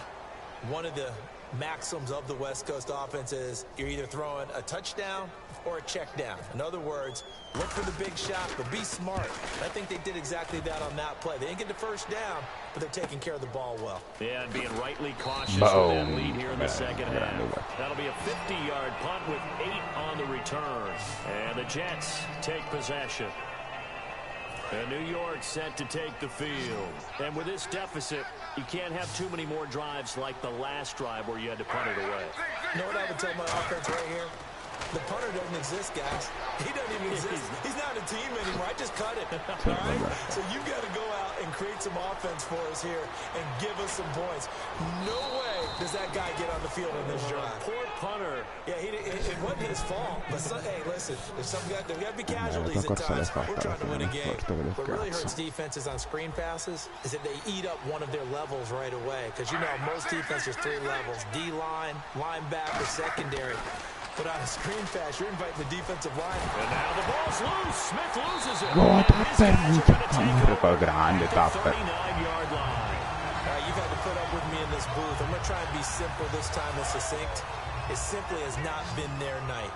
one of the maxims of the West Coast offense is you're either throwing a touchdown or a check down. In other words, look for the big shot, but be smart. And I think they did exactly that on that play. They didn't get the first down, but they're taking care of the ball well. Yeah, and being rightly cautious with that lead here in the second half. That'll be a 50-yard punt with 8 on the return. And the Jets take possession. And New York set to take the field. And with this deficit, you can't have too many more drives like the last drive where you had to punt it away. You know what I would tell my offense right here? The punter doesn't exist, guys. He doesn't even exist. He's not a team anymore. I just cut it. All right? So you've got to go out and create some offense for us here and give us some points. No way does that guy get on the field in this drive. Poor punter. Yeah, it wasn't his fault. But hey, listen, there's got to be casualties at times. We're trying to win a game. What really hurts defenses on screen passes is that they eat up one of their levels right away. Because, you know, most defenses 3 levels. D-line, linebacker, secondary. But on a screen pass, you're inviting the defensive line. And now the ball's loose. Smith loses it. Go, Tapper, grande Tapper. 39-yard line. You've had to put up with me in this booth. I'm going to try and be simple this time and succinct. It simply has not been their night.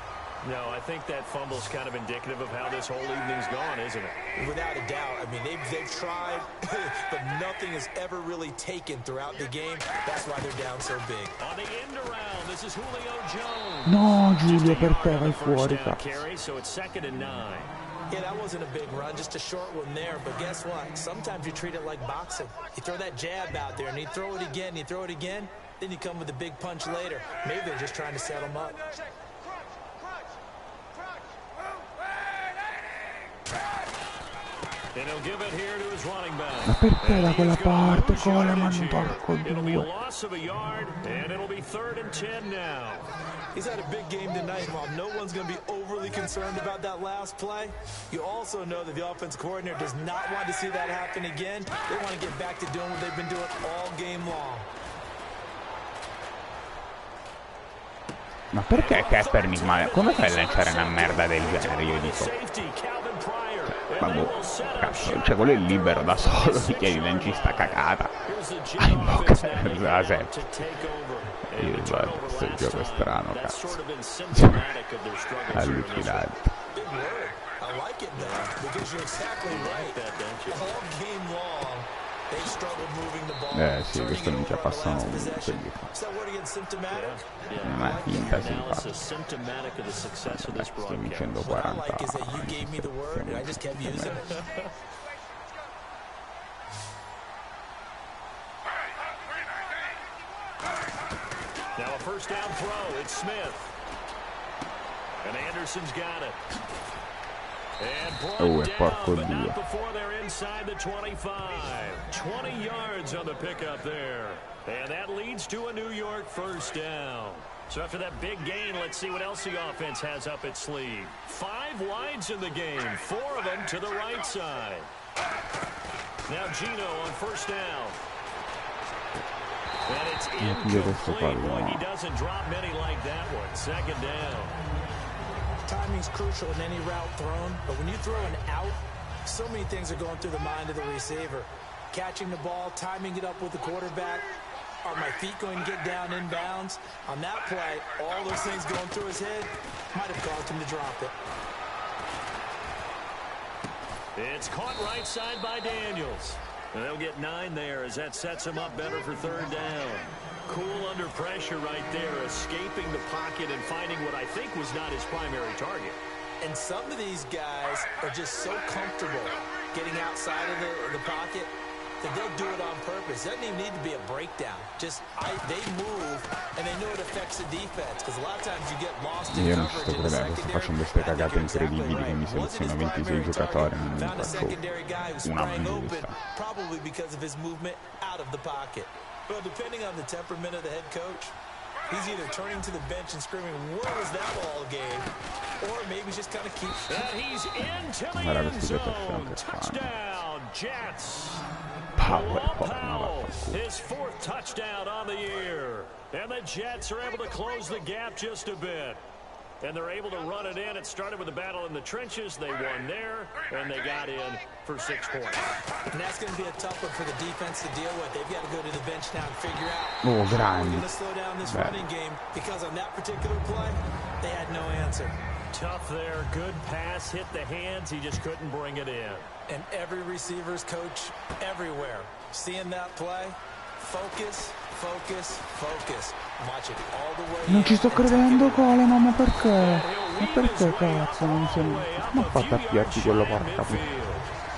No, I think that fumble's kind of indicative of how this whole evening's gone, isn't it? Without a doubt. I mean, they've tried, but nothing has ever really taken throughout the game. That's why they're down so big. On the end around, this is Julio Jones. No, Giulio, per te vai fuori, carry, so it's 2nd and 9. Yeah, that wasn't a big run, just a short one there. But guess what? Sometimes you treat it like boxing. You throw that jab out there, and you throw it again, you throw it again, then you come with a big punch later. Maybe they're just trying to set them up. And he'll give it here to his running back. Ma perché da quella parte, Coleman, porco It'll be a due. loss of a yard, and it'll be 3rd and 10 now. He's had a big game tonight. While no one's going to be overly concerned about that last play, you also know that the offense coordinator does not want to see that happen again. They want to get back to doing what they've been doing all game long. Ma perché Kaepernick? Ma come fai a lanciare una merda del genere, io dico? Safety, Calvin Pryor. Ma boh, cazzo, cioè quello è libero da solo, mi chiedi lanci sta cagata. Ah, in bocca la 7. Io guarda, questo gioco è strano, cazzo. Allucinante. I like it though, because you're exactly right. All game long, they struggled moving the ball. Sì, questo non ci passano quelli qua. Is that word again symptomatic? Non è finta, Analysis symptomatic of the success of this sto broadcast. vincendo What I 40. like is that you gave me the word and I just kept using it. Now a first down throw. It's Smith. And Anderson's got it. And brought down, but not before they're inside the 25. 20 yards on the pickup there. And that leads to a New York first down. So after that big gain, let's see what else the offense has up its sleeve. 5 wides in the game, 4 of them to the right side. Now Gino on first down. And it's incomplete. Boy, he doesn't drop many like that one. Second down. Timing's crucial in any route thrown, but when you throw an out, so many things are going through the mind of the receiver. Catching the ball, timing it up with the quarterback. Are my feet going to get down in bounds? On that play, all those things going through his head might have caused him to drop it. It's caught right side by Daniels. And they'll get 9 there as that sets him up better for third down. Cool under pressure right there, escaping the pocket and finding what I think was not his primary target. And some of these guys are just so comfortable getting outside of the pocket that they'll do it on purpose. It doesn't even need to be a breakdown. Just they move, and they know it affects the defense. Because a lot of times you get lost in Io non ci sto coverage in the credendo, sto secondary. facendo queste I think cagate you're exactly incredibili che mi right. Wasn't seleziono his 26 primary giocatori e target. non mi Found a faccio secondary guy who una sprang open, busta. probably because of his movement out of the pocket. Well, depending on the temperament of the head coach, he's either turning to the bench and screaming, "Where was that all game?" Or maybe just kind of keeps. And he's into the end zone. Touchdown, Jets. Powell, his 4th touchdown on the year. And the Jets are able to close the gap just a bit. And they're able to run it in. It started with a battle in the trenches. They won there, and they got in for 6 points. And that's going to be a tough one for the defense to deal with. They've got to go to the bench now and figure out Oh, how we're going grandi. to slow down this running game, because on that particular play, they had no answer. Tough there. Good pass. Hit the hands. He just couldn't bring it in. And every receiver's coach everywhere, seeing that play, focus, focus, focus. Watch it all the way. Non ci sto credendo, Coleman, ma perché? Ma perché cazzo non si è... Come ha fatto a piarti quello, porca puttana?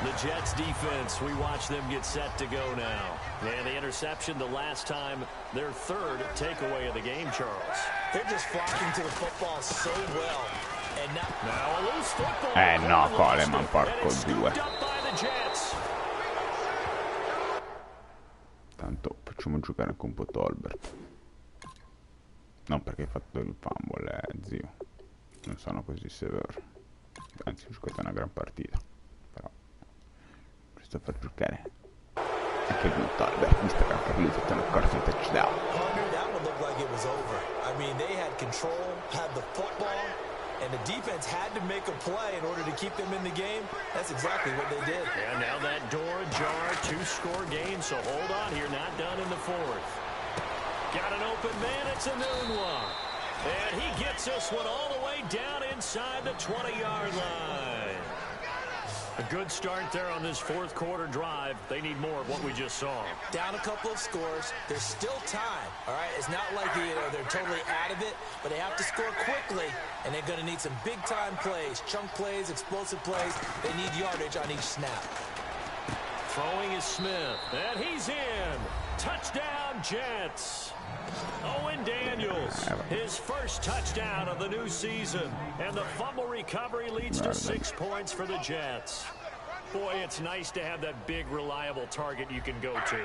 The Jets defense, we watch them get set to go now. And the interception the last time, their 3rd takeaway of the game, Charles. They're just flocking to the football so well. And now a loose football. No, Coleman, porco due. Tanto facciamo giocare anche un po' Tolbert. Non perché hai fatto il fumble, zio. Non sono così severo. Anzi, ho giocato una gran partita. Però giusto per giocare anche con Tolbert, visto che anche lui fatto una corsa in touchdown. That would look like it was over. I mean, they had control, had the football, and the defense had to make a play in order to keep them in the game. That's exactly what they did. And now that door ajar, 2-score game, so hold on here, not done in the 4th. Got an open man, it's Enunwa. And he gets this one all the way down inside the 20-yard line. A good start there on this 4th quarter drive. They need more of what we just saw. Down a couple of scores. There's still time, all right? It's not like they're totally out of it, but they have to score quickly, and they're going to need some big-time plays, chunk plays, explosive plays. They need yardage on each snap. Throwing is Smith, and he's in. Touchdown, Jets. Owen Daniels, his first touchdown of the new season. And the fumble recovery leads to 6 points for the Jets. Boy, it's nice to have that big, reliable target you can go to.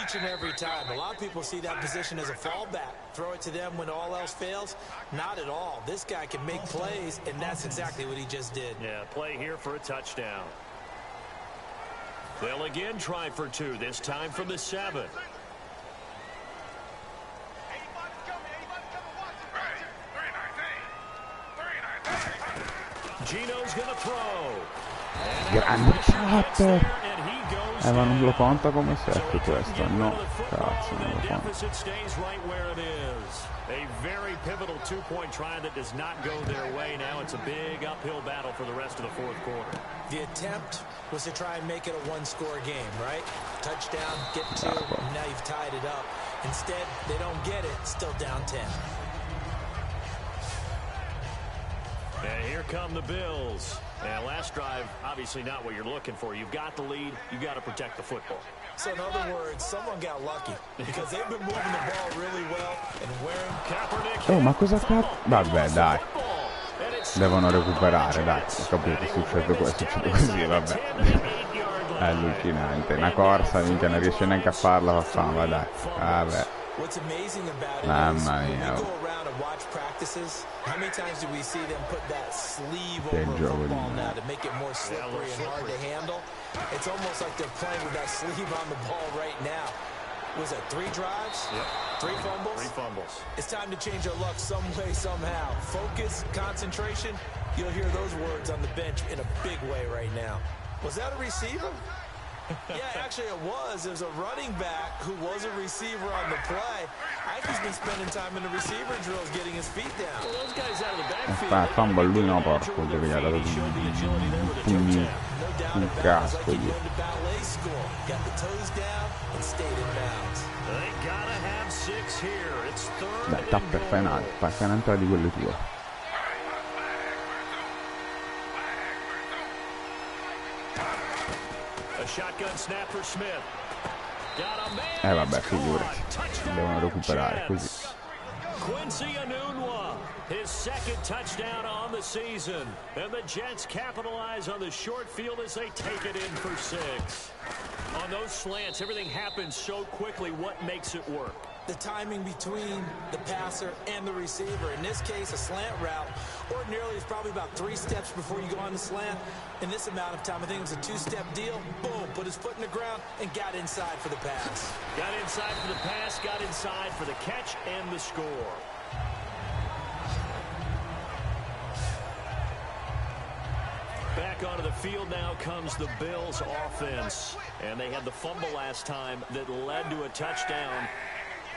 Each and every time. A lot of people see that position as a fallback. Throw it to them when all else fails. Not at all. This guy can make plays, and that's exactly what he just did. Yeah, play here for a touchdown. They'll again try for 2, this time from the 7. Gino's going to throw. Grande Chopper. Ma non lo conta come set questo? No, cazzo, non lo conta. A very pivotal two-point try that does not go their way. Now it's a big uphill battle for the rest of the fourth quarter. The attempt was to try and make it a one-score game, right? Touchdown, get two, and now you've tied it up. Instead, they don't get it, still down 10. And here come the Bills. And last drive, obviously not what you're looking for. You've got the lead. You've got to protect the football. So in other words, someone got lucky because they've been moving the ball really well and wearing Kaepernick. Oh, ma cosa cazzo? Vabbè, dai. Devono recuperare, dai. Ho capito, succede questo, succede così, vabbè. È allucinante. Una corsa, minchia, non riesce neanche a farla, fa fama, dai. Vabbè. Mamma mia. Watch practices. How many times do we see them put that sleeve over a football now to make it more slippery and hard to handle? It's almost like they're playing with that sleeve on the ball right now. Was it 3 drives? Yep. 3 fumbles? 3 fumbles. It's time to change our luck some way, somehow. Focus, concentration. You'll hear those words on the bench in a big way right now. Was that a receiver? Yeah, actually it was. There's a running back who was a receiver on the play. I think he's been spending time in the receiver drills getting his feet down. Well, those guys out of the backfield. Fumble lui no, porco, che gli ha dato un casco. Got the toes down and stayed in bounds. They gotta have 6 here. It's third. Dai, Tapper, fai un'altra di quelle tue. Shotgun snap for Smith. Got a man. Vabbè, figurati. Devono recuperare così. Quincy Enunwa, his second touchdown on the season. And the Jets capitalize on the short field as they take it in for 6. On those slants, everything happens so quickly. What makes it work? The timing between the passer and the receiver. In this case, a slant route. Ordinarily, it's probably about 3 steps before you go on the slant. In this amount of time, I think it was a 2-step deal. Boom, put his foot in the ground and got inside for the pass. Got inside for the pass, got inside for the catch and the score. Back onto the field now comes the Bills offense. And they had the fumble last time that led to a touchdown.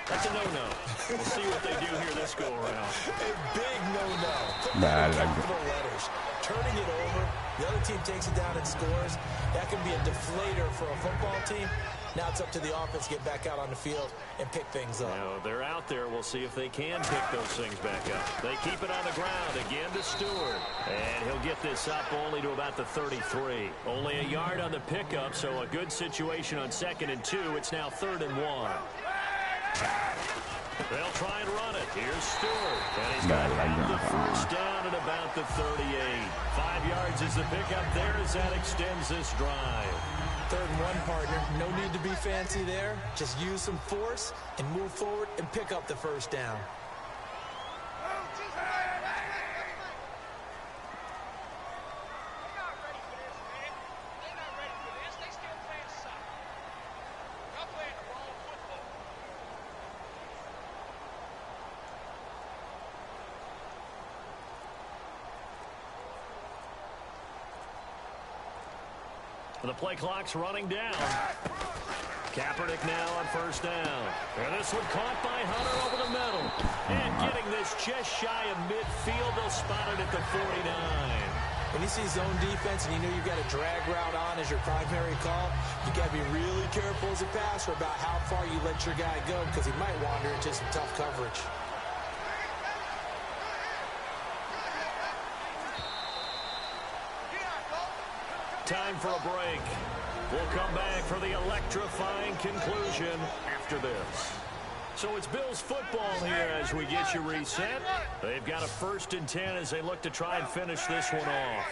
That's a no-no. We'll see what they do here this go-around. A big no-no. Capital letters. Turning it over. The other team takes it down and scores. That can be a deflator for a football team. Now it's up to the offense to get back out on the field and pick things up. Now they're out there. We'll see if they can pick those things back up. They keep it on the ground again to Stewart. And he'll get this up only to about the 33. Only a yard on the pickup, so a good situation on 2nd and 2. It's now 3rd and 1. They'll try and run it. Here's Stewart. And he's got the first down at about the 38. 5 yards is the pickup there as that extends this drive. 3rd and 1, partner. No need to be fancy there. Just use some force and move forward and pick up the first down. The play clock's running down. Kaepernick now on 1st down. And this one caught by Hunter over the middle. And getting this just shy of midfield. They'll spot it at the 49. When you see zone defense and you know you've got a drag route on as your primary call, you got to be really careful as a passer about how far you let your guy go because he might wander into some tough coverage. Time for a break. We'll come back for the electrifying conclusion after this. So it's Bills football here as we get you reset. They've got a 1st and 10 as they look to try and finish this one off.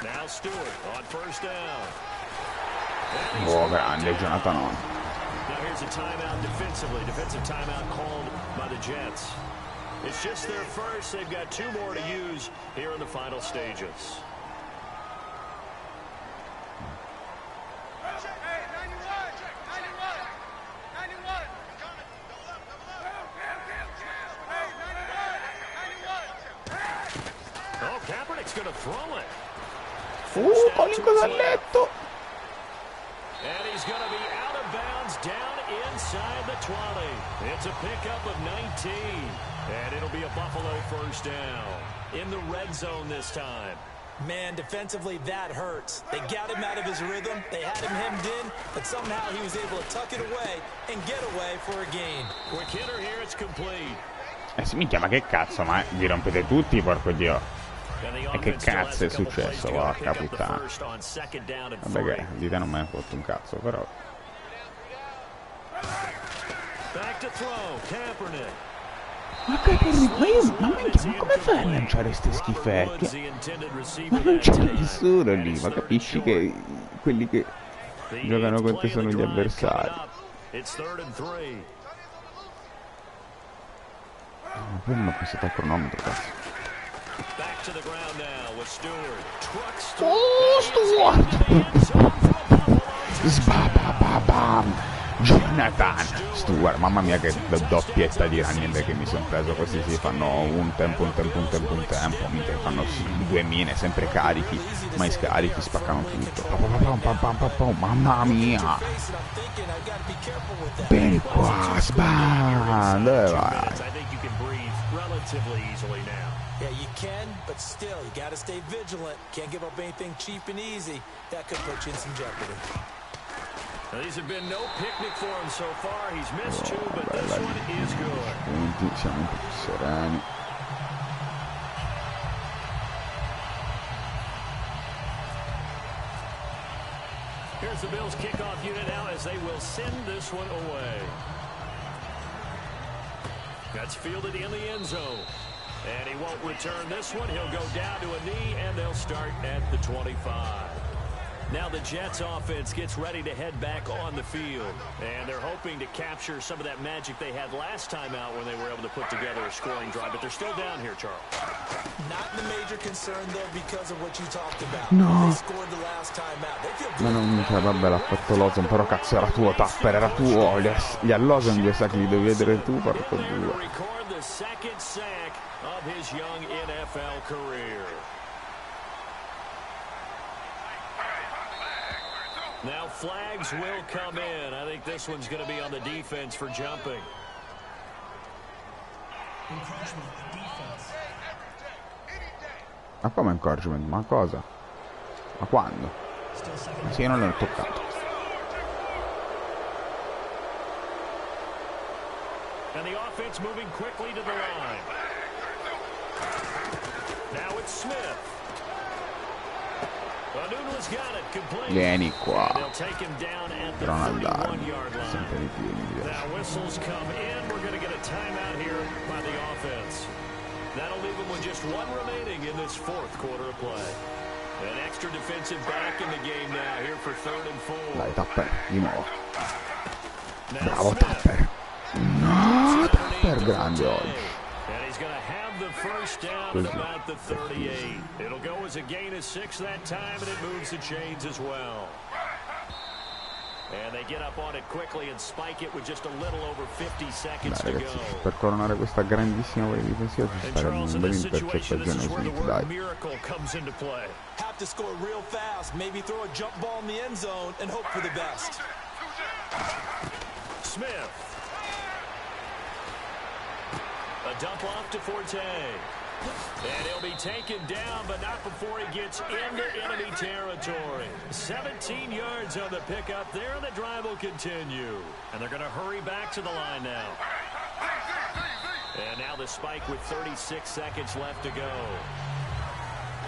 Now Stewart on 1st down. Grande Jonathan. Now here's a timeout defensively. Defensive timeout called by the Jets. It's just their first. They've got 2 more to use here in the final stages. Kaepernick's going to throw it. Colinco dal letto. And he's going to be out of bounds down inside the 20. It's a pickup of 19. And it'll be a Buffalo first down. In the red zone this time. Man, defensively, that hurts. They got him out of his rhythm. They had him hemmed in, but somehow he was able to tuck it away and get away for a gain. Quick hitter here, it's complete. Sì, minchia, ma che cazzo, ma vi rompete tutti, porco Dio. E che cazzo è successo, porca puttana. Vabbè che di te non me ne fotte un cazzo, però. Ma Kaepernick, ma minchia, ma come fai a lanciare ste schifette? Ma non c'è nessuno lì, ma capisci che quelli che giocano con te sono gli avversari. Ma poi non ho pensato al cronometro, cazzo. Oh, Stewart! Sbabababam! Jonathan Stewart, mamma mia che doppietta di running back che mi sono preso. Questi si fanno un tempo, mica fanno 2 mine sempre carichi, mai scarichi, spaccano tutto. Mamma mia! Ben qua, sbam! Dove vai? Yeah, you can, but still, you got to stay vigilant. Can't give up anything cheap and easy. That could put you in some jeopardy. Now, these have been no picnic for him so far. He's missed 2, but this one is good. Siamo un po' più sereni. Here's the Bills kickoff unit now as they will send this one away. That's fielded in the end zone. And he won't return this one. He'll go down to a knee, and they'll start at the 25. Now the Jets offense gets ready to head back on the field. And they're hoping to capture some of that magic they had last time out when they were able to put together a scoring drive. But they're still down here, Charles. Not the major concern, though, because of what you talked about. No. They scored the last time out. They feel Ma non c'è, vabbè, l'ha fatto Lawson, però cazzo era tuo, Tapper, era tuo. Gli a Lawson gli sa che li devi vedere tu, porco Dio. Record the second sack of his young NFL career. Now flags will come in. I think this one's going to be on the defense for jumping. Encouragement, defense. Ma come encouragement? Ma cosa? Ma quando? Ma sì, io non l'ho toccato. And the offense moving quickly to the line. Now it's Smith. Vieni qua. They'll take him down at the Ronald 31-yard sempre di line. piedi. Now whistles come in. We're going to get a timeout here by the offense. That'll leave them with just one remaining in this fourth quarter of play. An extra defensive back in the game now here for 3rd and 4. Dai, Tapper, di nuovo. Bravo Tapper. No, Tapper grande oggi. And he's going to have the first down at about the 38. It'll go as a gain of 6 that time, and it moves the chains as well. And they get up on it quickly and spike it with just a little over 50 seconds Dai, to ragazzi, go. per coronare questa grandissima voglia difensiva ci sta un bel intercettazione Smith, dai. Miracle comes into play. Have to score real fast, maybe throw a jump ball in the end zone and hope for the best. Smith. A dump off to Forte. And he'll be taken down, but not before he gets into enemy territory. 17 yards on the pickup there, and the drive will continue. And they're going to hurry back to the line now. And now the spike with 36 seconds left to go.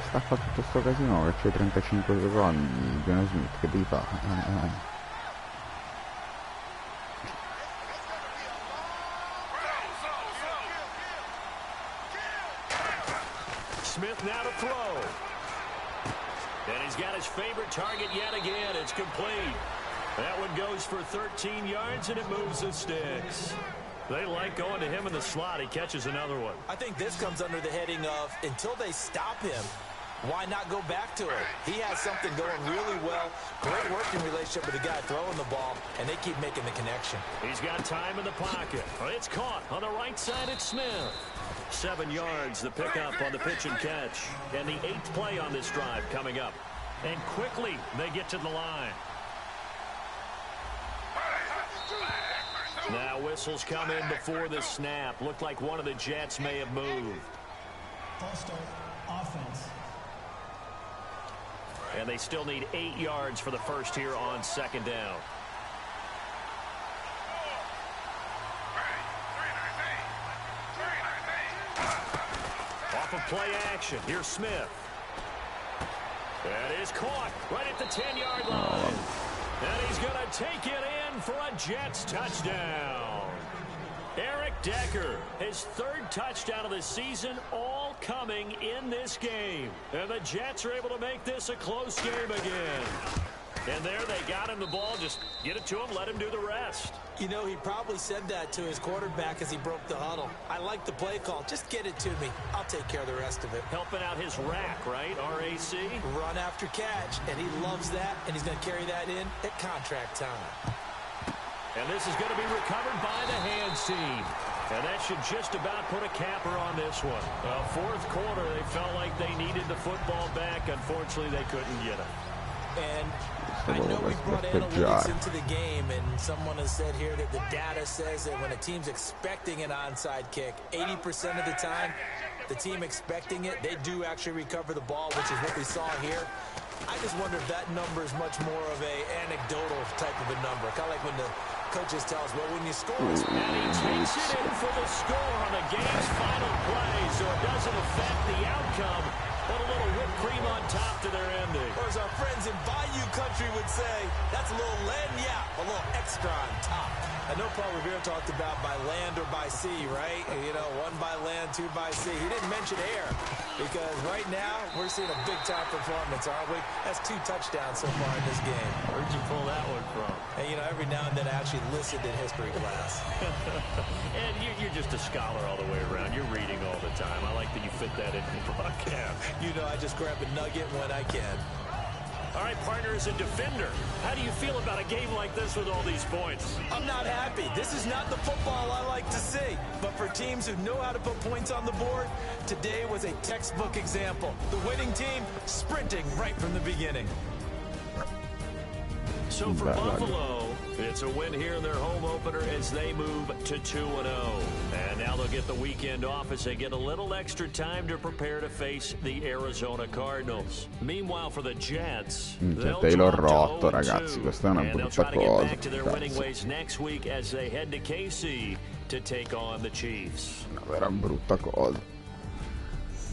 Sta fa tutto sto casino che c'è 35 secondi, Geno Smith, che devi fare? Smith now to throw. And he's got his favorite target yet again. It's complete. That one goes for 13 yards, and it moves the sticks. They like going to him in the slot. He catches another one. I think this comes under the heading of until they stop him, why not go back to it? He has something going really well. Great working relationship with the guy throwing the ball, and they keep making the connection. He's got time in the pocket. It's caught on the right side. It's Smith. 7 yards, the pickup on the pitch and catch. And the 8th play on this drive coming up. And quickly, they get to the line. Now whistles come in before the snap. Looked like one of the Jets may have moved. False start, offense. And they still need 8 yards for the first here on 2nd down. Off of play action. Here's Smith. That is caught right at the 10-yard line. And he's going to take it in for a Jets touchdown. Eric Decker, his 3rd touchdown of the season, all coming in this game. And the Jets are able to make this a close game again. And there they got him the ball. Just get it to him, let him do the rest. You know, he probably said that to his quarterback as he broke the huddle. I like the play call. Just get it to me. I'll take care of the rest of it. Helping out his rack, right? RAC. Run after catch, and he loves that, and he's going to carry that in at contract time. And this is going to be recovered by the hands team. And that should just about put a capper on this one. 4th quarter, they felt like they needed the football back. Unfortunately, they couldn't get it. And I know we brought analytics into the game, and someone has said here that the data says that when a team's expecting an onside kick, 80% of the time, the team expecting it, they do actually recover the ball, which is what we saw here. I just wonder if that number is much more of a anecdotal type of a number. Kind of like when the coaches tell us, well, when you score, and he takes it in for the score on the game's final play, so it doesn't affect the outcome. Put a little whipped cream on top to their ending. Or as our friends in Bayou Country would say, that's a little lagniappe, a little extra on top. I know Paul Revere talked about by land or by sea, right? You know, 1 by land, 2 by sea. He didn't mention air because right now we're seeing a big-time performance, aren't we? That's 2 touchdowns so far in this game. Where'd you pull that one from? And, you know, every now and then I actually listened in history class. And you're just a scholar all the way around. You're reading all the time. I like that you fit that in your broadcast. You know, I just grab a nugget when I can. All right, partner, as a defender, how do you feel about a game like this with all these points? I'm not happy. This is not the football I like to see. But for teams who know how to put points on the board, today was a textbook example. The winning team sprinting right from the beginning. So for Buffalo, it's a win here in their home opener as they move to 2-0. And now they'll get the weekend off as they get a little extra time to prepare to face the Arizona Cardinals. Meanwhile, for the Jets, Taylor rotto, ragazzi, questa è una brutta cosa. Back to their winning ways next week as they head to KC to take on the Chiefs. Una vera brutta cosa.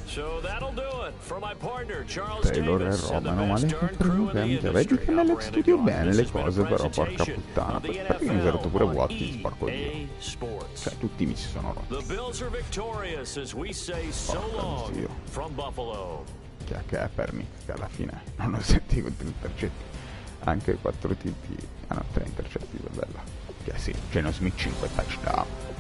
So that'll do it for my partner Charles Taylor e roba, no male che vedi che nelle studio bene le cose, però porca puttana, perché mi si è rotto pure Watkins, porco dio, cioè tutti mi si sono rotti, porca zio, che è per me, che alla fine non ho sentito 3 intercetti, anche 4 TT, no 3 intercetti, bella, che sì, Geno Smith 5 touchdown.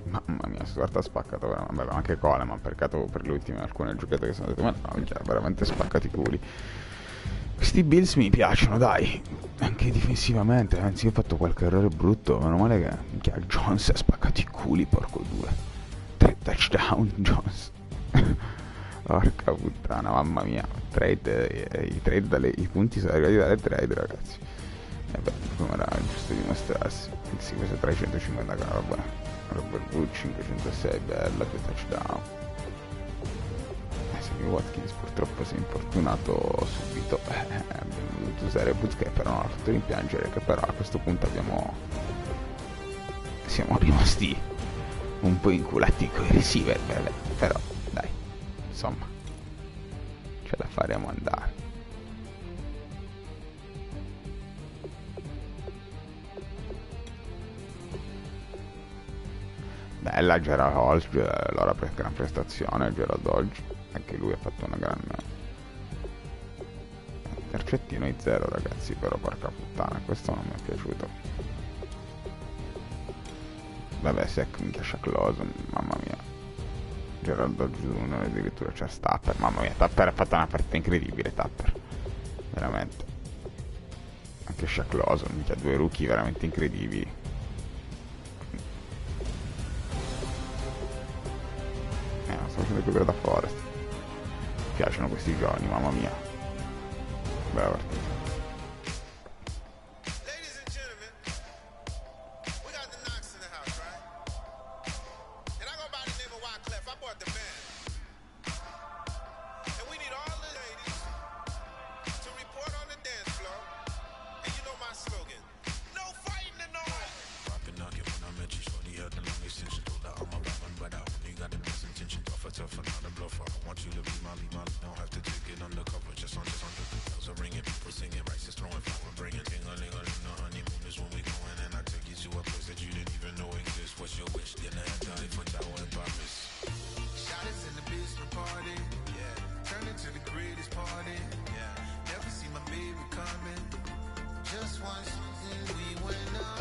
Mamma mia, Stewart ha spaccato veramente. Vabbè, anche Coleman, peccato per le ultime alcune giocate che sono andate, ma no, ha veramente spaccato i culi. Questi Bills mi piacciono, dai, anche difensivamente, anzi io ho fatto qualche errore brutto, meno male che Jones ha spaccato i culi, porco due. 3 touchdown Jones. Porca puttana, mamma mia, i punti sono arrivati dalle trade, ragazzi. E beh, come era giusto dimostrarsi. Sì, questo è 350 che roba. Robert Wood 506, bella, 2 touchdown. Sammy Watkins purtroppo si è infortunato subito. Abbiamo dovuto usare Woods, che però non ha fatto rimpiangere, che però a questo punto siamo rimasti un po' inculati con i receiver, però dai, insomma ce la faremo andare. bella Gerald Hodge, l'ora per gran prestazione Gerald Hodge, anche lui ha fatto una grande intercettino i 0 ragazzi, però porca puttana, questo non mi è piaciuto. Vabbè, minchia Shaq Lawson, mamma mia. Gerald Hodge Jr. addirittura c'è Tapper, mamma mia, Tapper ha fatto una partita incredibile, Tapper, veramente. Anche Shaq Lawson, minchia, 2 rookie veramente incredibili. Non sto facendo più quello da Forest. Mi piacciono questi giorni, mamma mia. Bella partita.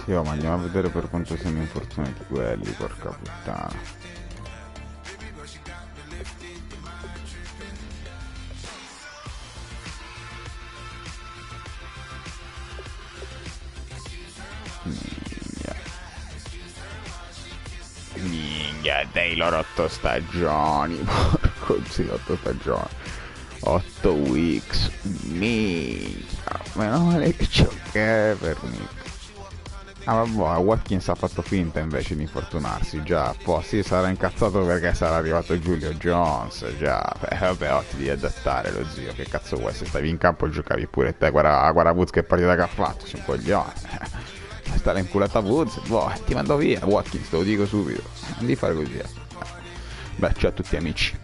Io ma andiamo a vedere per quanto siamo infortunati quelli, porca puttana. Minchia, Taylor 8 stagioni, porco zio, 8 stagioni, 8 weeks, minchia, meno male che c'è che per me. Ah vabbè, Watkins ha fatto finta invece di infortunarsi, già, poi sì, sarà incazzato perché sarà arrivato Julio Jones, già, vabbè, ti devi adattare lo zio, che cazzo vuoi, se stavi in campo giocavi pure te, guarda Woods che partita che ha fatto, sei un coglione, stare inculata Woods, boh, ti mando via, Watkins, te lo dico subito, non devi fare così, beh, ciao a tutti amici.